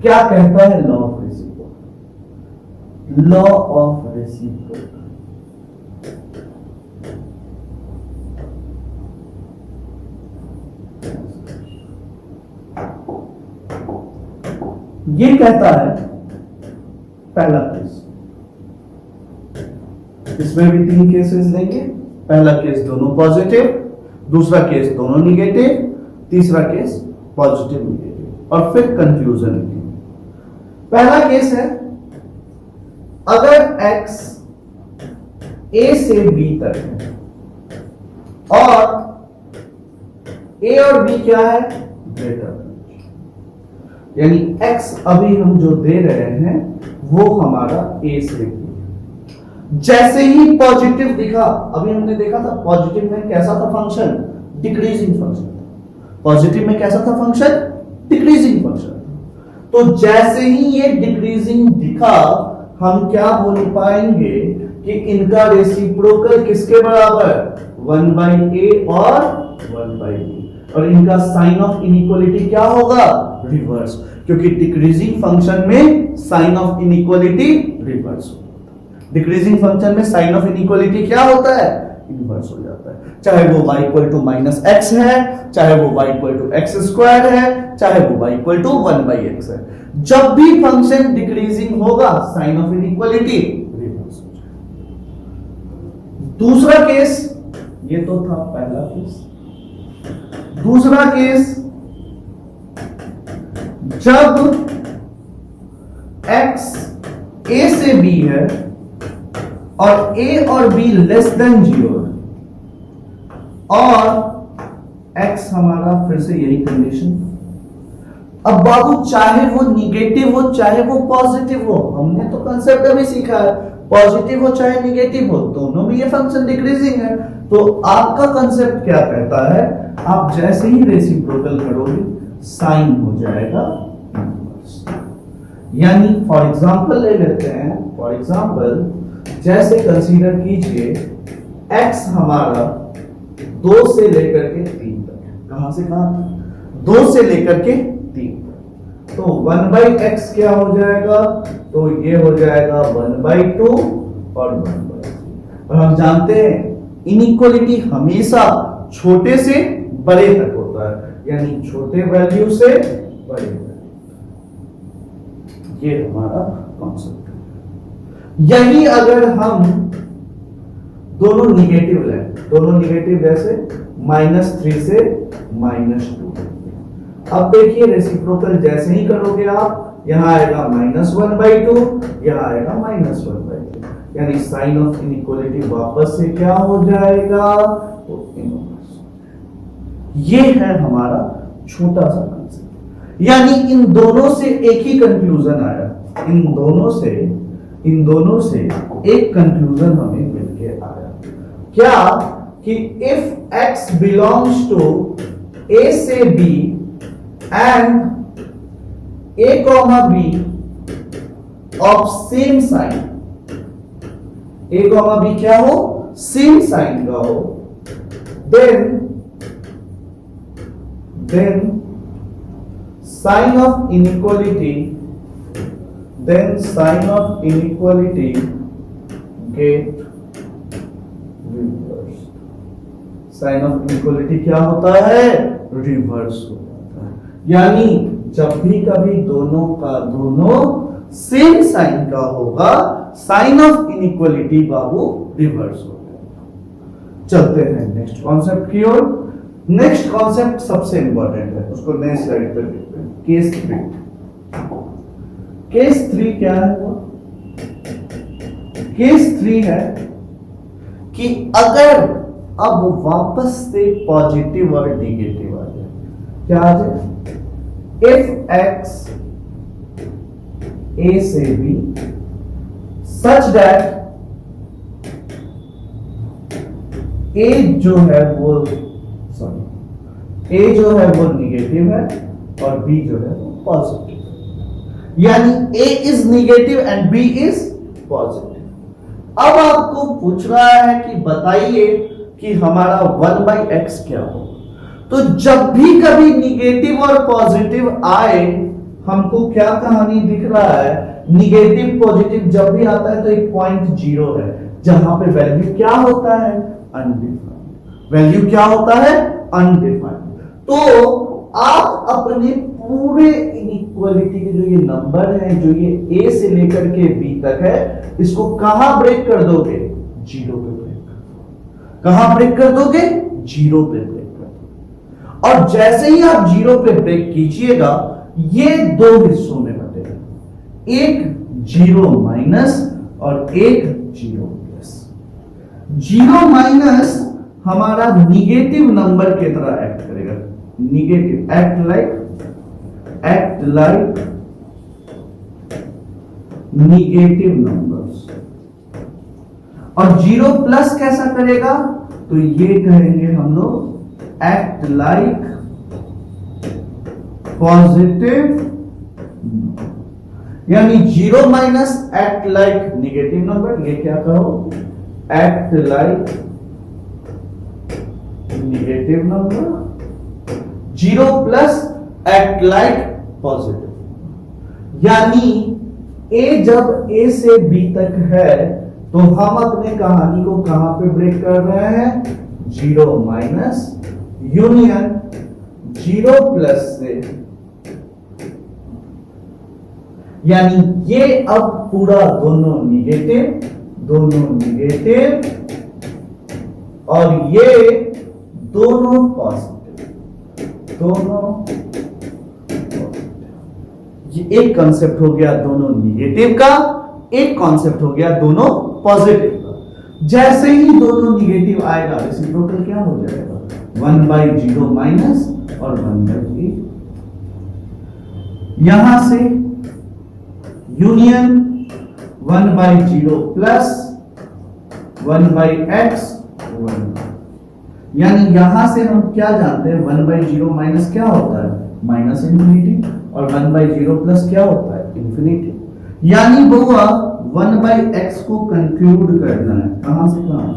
क्या कहता है। Law of reciprocal, law of reciprocal ये कहता है, पहला केस इसमें भी 3 केसेस लेंगे। पहला केस दोनों पॉजिटिव, दूसरा केस दोनों निगेटिव, तीसरा केस पॉजिटिव निगेटिव, और फिर कंक्लूजन। पहला केस है, अगर x a से b तक है और a और b क्या है, ग्रेटर, यानी x अभी हम जो दे रहे हैं वो हमारा a से b। जैसे ही पॉजिटिव दिखा, अभी हमने देखा था पॉजिटिव में कैसा था फंक्शन, डिक्रीजिंग फंक्शन। पॉजिटिव में कैसा था फंक्शन, डिक्रीजिंग फंक्शन। तो जैसे ही ये डिक्रीजिंग दिखा, हम क्या बोल पाएंगे कि इनका रेसिप्रोकल किसके बराबर, 1/a और 1/b, और इनका साइन ऑफ इनइक्वालिटी क्या होगा, रिवर्स, क्योंकि डिक्रीजिंग फंक्शन में साइन ऑफ इनइक्वालिटी रिवर्स होता है। डिक्रीजिंग फंक्शन में साइन ऑफ इनइक्वालिटी क्या होता है, इनवर्स हो जाता है। चाहे वो y = -x है, चाहे वो y = x² है, चाहे वो y = 1/x है। जब भी फंक्शन डिक्रीजिंग होगा, साइन ऑफ इनइक्वालिटी रिवर्स हो जाएगा। दूसरा केस, ये तो था पहला केस। दूसरा केस, जब x a से b है और a और b <0 और x हमारा फिर से यही कंडीशन। अब बाबू चाहे वो निगेटिव हो चाहे वो पॉजिटिव हो, हमने तो कंसेप्ट अभी सीखा है, पॉजिटिव हो चाहे निगेटिव हो, दोनों में ये फंक्शन डिक्रीजिंग है। तो आपका कंसेप्ट क्या कहता है, आप जैसे ही रेसिप्रोकल करोगे साइन हो जाएगा इनवर्स। यानी फॉर एग्जांपल ले लेते हैं, फॉर एग्जांपल जैसे कंसीडर कीजिए x हमारा 2 से लेकर के 3 तक है। कहां से कहां तक, 2 से लेकर के 3 तक। तो 1/x क्या हो जाएगा, तो ये हो जाएगा 1/2 और 1/3। और हम जानते हैं इनइक्वालिटी हमेशा छोटे से बड़े तक होता है, यानी छोटे वैल्यू से बड़े वैल्यू। ये हमारा कॉन्सेप्ट है। यही अगर हम दोनों निगेटिव लें, दोनों निगेटिव जैसे -3 से -2। अब देखिए रेसिप्रोकल जैसे ही करोगे आप, यहां आएगा -1/2, यहां आएगा -1/2, यानी साइन ऑफ इनइक्वालिटी वापस से क्या हो जाएगा, तो इनवर्स। ये है हमारा छोटा सा कंसेप्ट। यानी इन दोनों से एक ही कंक्लूजन आया, इन दोनों से एक कंक्लूजन हमें मिलके आया, क्या कि if x belongs to a से b and a, b of same sign, a, b क्या हो, सेम साइन का हो, then sign of inequality get reverse. Sign of inequality क्या होता है, रिवर्स हो जाता है। यानी जब भी कभी दोनों का दोनों सेम साइन का होगा, साइन ऑफ इनइक्वालिटी बाबू रिवर्स हो जाएगा। चलते हैं नेक्स्ट कॉन्सेप्ट की ओर। नेक्स्ट कॉन्सेप्ट सबसे इंपॉर्टेंट है, उसको नेक्स्ट स्लाइड पे देखते हैं। केस 3। केस 3 क्या है, केस 3 है कि अगर अब वापस से पॉजिटिव और नेगेटिव आ जाए, क्या आ जाए, इफ x a से b सच दैट a जो है वो a जो है वो निगेटिव है और b जो है वो पॉजिटिव है। यानी a is negative and b is positive. अब आपको पूछ रहा है कि बताइए कि हमारा 1/x क्या हो। तो जब भी कभी निगेटिव और पॉजिटिव आए, हमको क्या कहानी दिख रहा है, निगेटिव पॉजिटिव जब भी आता है तो एक पॉइंट 0 है, जहां पे वैल्यू क्या होता है, अनडिफाइंड। वैल्यू क्या होता है, अनडिफाइंड। तो आप अपने पूरे इनइक्वालिटी के जो ये नंबर है, जो ये a से लेकर के b तक है, इसको कहां ब्रेक कर दोगे, जीरो पे ब्रेक कर दो। कहां ब्रेक कर दोगे? जीरो पे ब्रेक कर दो। और जैसे ही आप जीरो पे ब्रेक कीजिएगा, ये दो हिस्सों में बटेगा, एक जीरो माइनस और एक जीरो प्लस। जीरो माइनस हमारा निगेटिव नंबर की तरह एक्ट करेगा, negative, act like negative numbers. और जीरो प्लस कैसा करेगा? तो ये कहेंगे हम लोग एक्ट लाइक पॉजिटिव, यानी zero minus act like negative number, ये क्या कहो? Act like negative number. Zero plus act like positive. यानी ए जब ए से बी तक है तो हम अपने कहानी को कहां पे ब्रेक कर रहे हैं? Zero minus union zero plus से। यानी ये अब पूरा दोनों निगेटिव और ये दोनों पॉजिटिव, ये एक कॉन्सेप्ट हो गया दोनों निगेटिव का, एक कॉन्सेप्ट हो गया दोनों पॉजिटिव का। जैसे ही दोनों निगेटिव आएगा, रेसिप्रोकल क्या हो जाएगा? 1/0 माइनस और 1/8। यहां से यूनियन 1/0 प्लस 1/x 1। यानी यहां से हम क्या जानते हैं? 1/0 माइनस क्या होता है? माइनस इंफिनिटी, और 1/0 प्लस क्या होता है? इंफिनिटी। यानी बउआ 1/x को कंक्लूड करना है, कहां से कहां?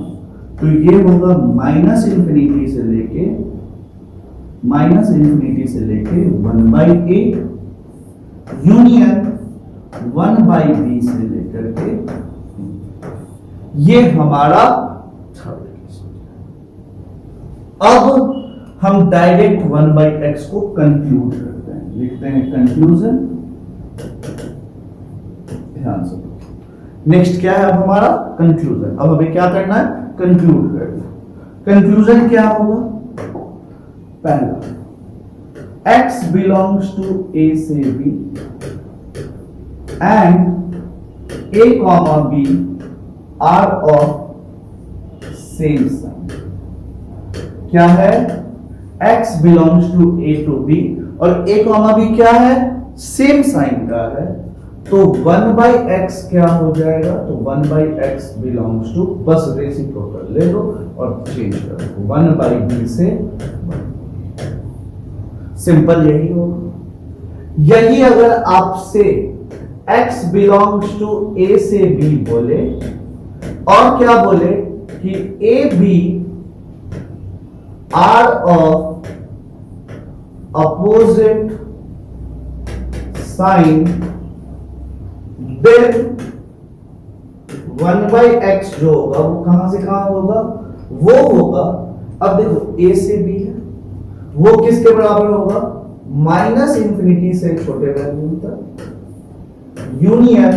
तो ये होगा माइनस इंफिनिटी से लेके 1/a यूनियन 1/b से लेकर के, ये हमारा थर्ड केस। अब हम डायरेक्ट 1/x को कंक्लूड करते हैं, लिखते हैं कंक्लूजन। ध्यान से नेक्स्ट क्या है अब हमारा? कंक्लूजन। अब हमें क्या करना है? कंक्लूड करना। कंक्लूजन क्या होगा? पहला, x belongs to a से b and a comma b are of same sign। क्या है? x belongs to a to b और a comma b क्या है? सेम साइन का है, तो 1/x क्या हो जाएगा? तो 1/x belongs to, बस रेसिप्रोकल ले लो और चेंज कर दो 1/b से। सिंपल यही होगा। यही अगर आपसे x belongs to a से b बोले और क्या बोले कि a b are of opposite sign, then 1/x जो होगा वो कहां से कहां होगा? वो होगा, अब देखो a से b है, वो किसके बराबर होगा? माइनस इंफिनिटी से छोटे वैल्यू तक, यूनियन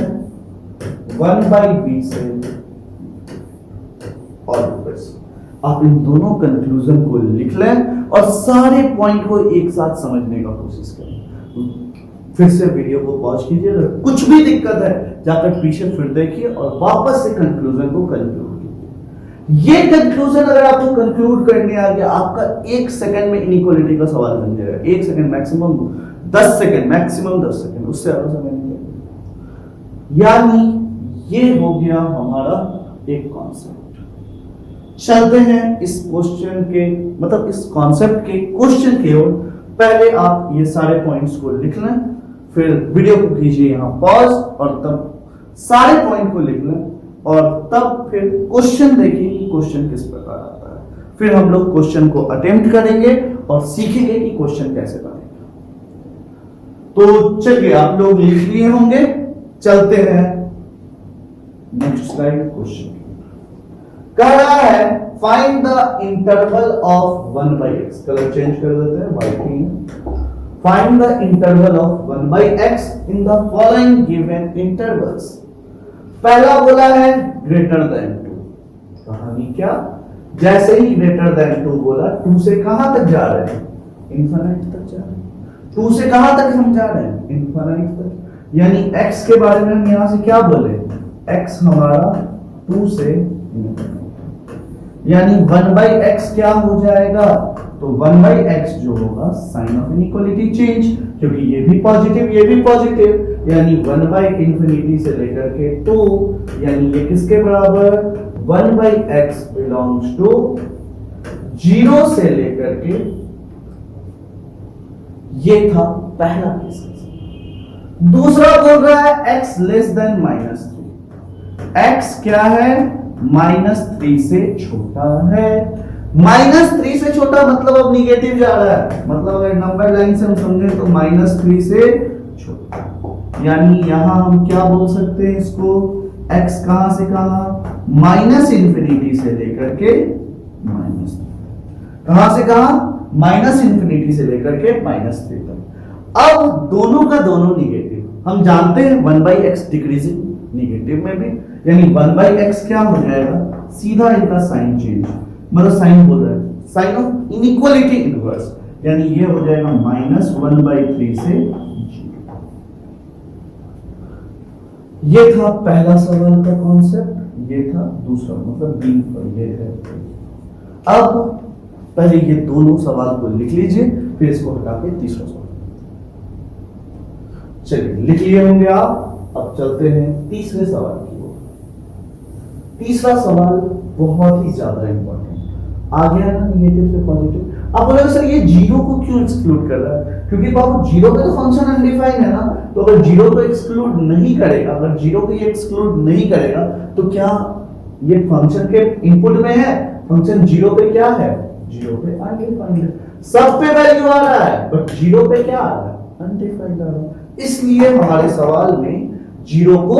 1/b से और ऊपर। आप इन दोनों कंक्लूजन को लिख लें और सारे पॉइंट को एक साथ समझने का कोशिश करें। फिर से वीडियो को पॉज कीजिए, अगर कुछ भी दिक्कत है जाकर पीछे फिर देखिए और वापस से कंक्लूजन को कंक्लूड कीजिए। ये कंक्लूजन अगर आपको कंक्लूड करने आ गया, आपका 1 सेकंड में इनइक्वालिटी का सवाल बन जाएगा। 1 second maximum 10 second, maximum 10 second, उससे ज्यादा समय नहीं लगेगा। यानी ये हो गया हमारा एक कॉन्सेप्ट। चलते हैं इस क्वेश्चन के, मतलब इस कॉन्सेप्ट के क्वेश्चन की ओर। पहले आप ये सारे पॉइंट्स को लिख लें, फिर वीडियो को कीजिए यहां पॉज और तब सारे पॉइंट को लिख लें और तब फिर क्वेश्चन देखिए कि क्वेश्चन किस प्रकार आता है। फिर हम लोग क्वेश्चन को अटेम्प्ट करेंगे और सीखेंगे कि क्वेश्चन कैसे बनेगा। तो चलिए, आप लोग लिख लिए होंगे, चलते हैं नेक्स्ट स्लाइड। क्वेश्चन कह रहा है find the interval of 1/x। Colour change कर देते हैं, व्हाइट ही है। Find the interval of 1/x in the following given intervals. पहला बोला है ग्रेटर देन 2, यानी क्या, जैसे ही ग्रेटर देन 2 बोला 2 से कहां तक जा रहे हैं, इनफाइनाइट तक जा रहे हैं। 2 से कहां तक हम जा रहे हैं, इनफाइनाइट तक। यानी x के बारे में हम यहां से क्या बोले, x हमारा 2 से यानी 1/x क्या हो जाएगा, तो 1/x जो होगा साइन ऑफ इनइक्वालिटी चेंज, क्योंकि ये भी पॉजिटिव ये भी पॉजिटिव, यानी 1/इंफिनिटी से लेकर के 2, यानी ये किसके बराबर, 1/x बिलोंग्स टू 0 से लेकर के, ये था पहला केस। दूसरा बोल रहा है x लेस देन -3, x क्या है, -3 से छोटा है। -3 से छोटा मतलब अब निगेटिव जा रहा है, मतलब अगर नंबर लाइन से हम समझे तो -3 से छोटा, यानी यहां हम क्या बोल सकते हैं इसको, x कहां से कहां, -इंफिनिटी से लेकर के -3, कहां से कहां, -इंफिनिटी से लेकर के -3 तक। अब दोनों का दोनों निगेटिव, हम जानते हैं 1/x डिक्रीजिंग निगेटिव में भी, यानी 1/x क्या हो जाएगा, सीधा इनका साइन चेंज, मतलब साइन बोल रहा है, साइन ऑफ इनइक्वालिटी इनवर्स, यानी ये हो जाएगा -1/3 से 0। ये था पहला सवाल का कॉन्सेप्ट, ये था दूसरा, मतलब बी पर ये है। अब पहले ये दोनों सवाल को लिख लीजिए, फिर इसको हटा के तीसरा सवाल, चलिए लिख लिए होंगे आप। अब चलते हैं तीसरे सवाल की ओर। तीसरा सवाल बहुत ही ज्यादा इंपॉर्टेंट, आ गया ना निगेटिव से पॉजिटिव। अब बोले सर ये 0 को क्यों एक्सक्लूड कर रहा है, क्योंकि बाबू 0 पे तो फंक्शन अनडिफाइंड है ना, तो अगर 0 को एक्सक्लूड नहीं करेगा, अगर 0 को ये एक्सक्लूड नहीं करेगा तो क्या ये फंक्शन के इनपुट में है, फंक्शन 0 पे क्या है, 0 पे अनडिफाइंड है, सब पे वैल्यू आ रहा है बट 0 पे क्या आ रहा है, अनडिफाइंड आ रहा है, इसलिए हमारे सवाल में 0 को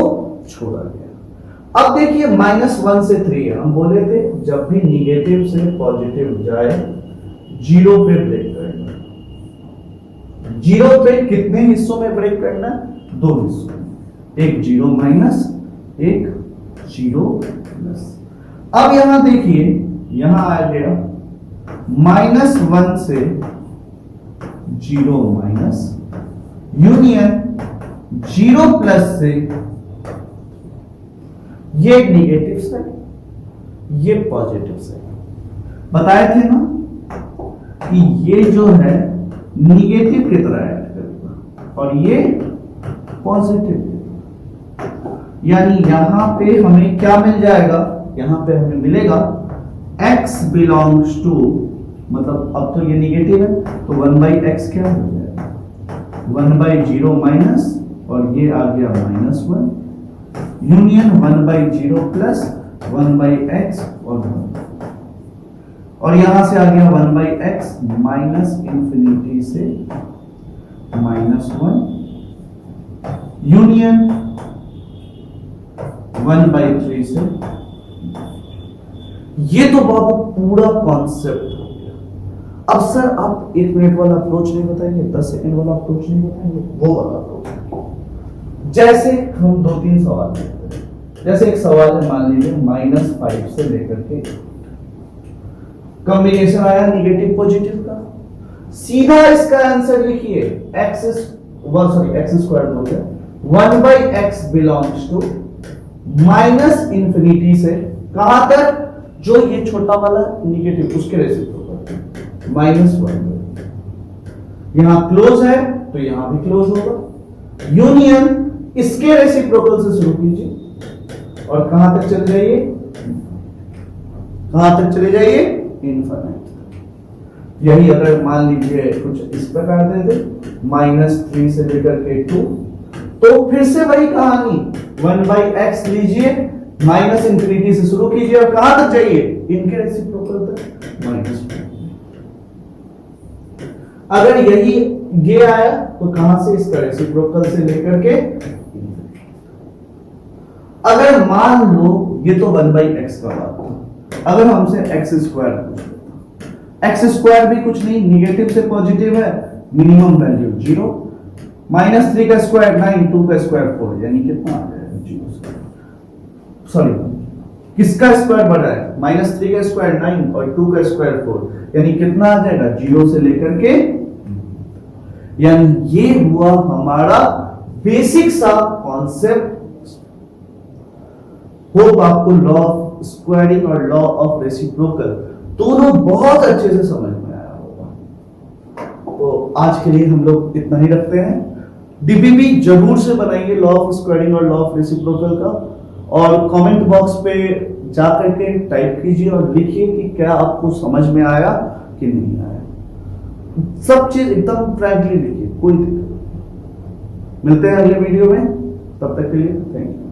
छोड़ा गया। अब देखिए -1 से 3 है, हम बोले थे जब भी निगेटिव से पॉजिटिव जाए 0 पे ब्रेक करना। 0 पे कितने हिस्सों में ब्रेक करना, 2 हिस्सों में, एक 0 माइनस एक 0 प्लस। अब यहां देखिए यहां आ गया -1 से 0 माइनस यूनियन 0 प्लस से ये निगेटिव साइड ये पॉजिटिव साइड, बताए थे ना कि ये जो है निगेटिव की तरह ऐड करेगा और ये पॉजिटिव, यानी यहां पे हमें क्या मिल जाएगा, यहां पे हमें मिलेगा x बिलोंग्स टू, मतलब अब तो ये निगेटिव है तो 1/x क्या हो जाएगा, 1/0 माइनस और ये आ गया -1 यूनियन 1/0 प्लस 1/x और 1, और यहां से आ गया 1/x माइनस इंफिनिटी से -1 यूनियन 1/3 से। ये तो बाबू पूरा कॉन्सेप्ट हो गया। अब सर आप 1 मिनट वाला अप्रोच नहीं बताएंगे, 10 सेकंड वाला अप्रोच नहीं बताएंगे, वो वाला अप्रोच। जैसे हम 2-3 सवाल देखते हैं, जैसे एक सवाल है मान लीजिए -5 से लेकर के कॉम्बिनेशन आया निगेटिव पॉजिटिव का, सीधा इसका आंसर लिखिए x स्क्वायर हो गया 1/x बिलोंग्स टू -इंफिनिटी से कहां तक, जो ये छोटा वाला निगेटिव उसके रेसिप्रोकल -1, यहां क्लोज है तो यहां भी क्लोज होगा, यूनियन इसके रेसिप्रोकल से शुरू कीजिए और कहां तक चले जाइए, कहां तक चले जाइए, इनफाइनाइट। यही अगर मान लीजिए कुछ इस प्रकार दे दे -3 से लेकर के 2, तो फिर से वही कहानी 1/x लीजिए -इंफिनिटी से शुरू कीजिए और कहां तक जाइए, इनके रेसिप्रोकल तक -1। अगर यही ये आया तो कहां से, इसका रेसिप्रोकल से लेकर के, अगर मान लो ये तो 1/x का बात था, अगर हमसे x स्क्वायर पूछ लेता, x स्क्वायर भी कुछ नहीं निगेटिव से पॉजिटिव है, मिनिमम वैल्यू 0, -3 का स्क्वायर 9, 2 का स्क्वायर 4, यानी कितना आ जाएगा 0, सॉरी किसका स्क्वायर बढ़ा है? -3 का स्क्वायर 9 और 2 का स्क्वायर 4, यानी कितना आ जाएगा? 0 से लेकर के, यानी ये हुआ हमारा बेसिक सा कॉन्सेप्ट। होप आपको लॉ ऑफ स्क्वायरिंग और लॉ ऑफ रेसिप्रोकल दोनों बहुत अच्छे से समझ में आया होगा। तो आज के लिए हम लोग इतना ही रखते हैं। डीपीपी जरूर से बनाइए लॉ ऑफ स्क्वायरिंग और लॉ ऑफ रेसिप्रोकल का, और कमेंट बॉक्स पे जा करके टाइप कीजिए और लिखिए कि क्या आपको समझ में आया कि नहीं आया। सब चीज एकदम फ्रैंकली लिखिए, कोई दिक्कत नहीं। मिलते हैं अगले वीडियो में, तब तक के लिए थैंक यू।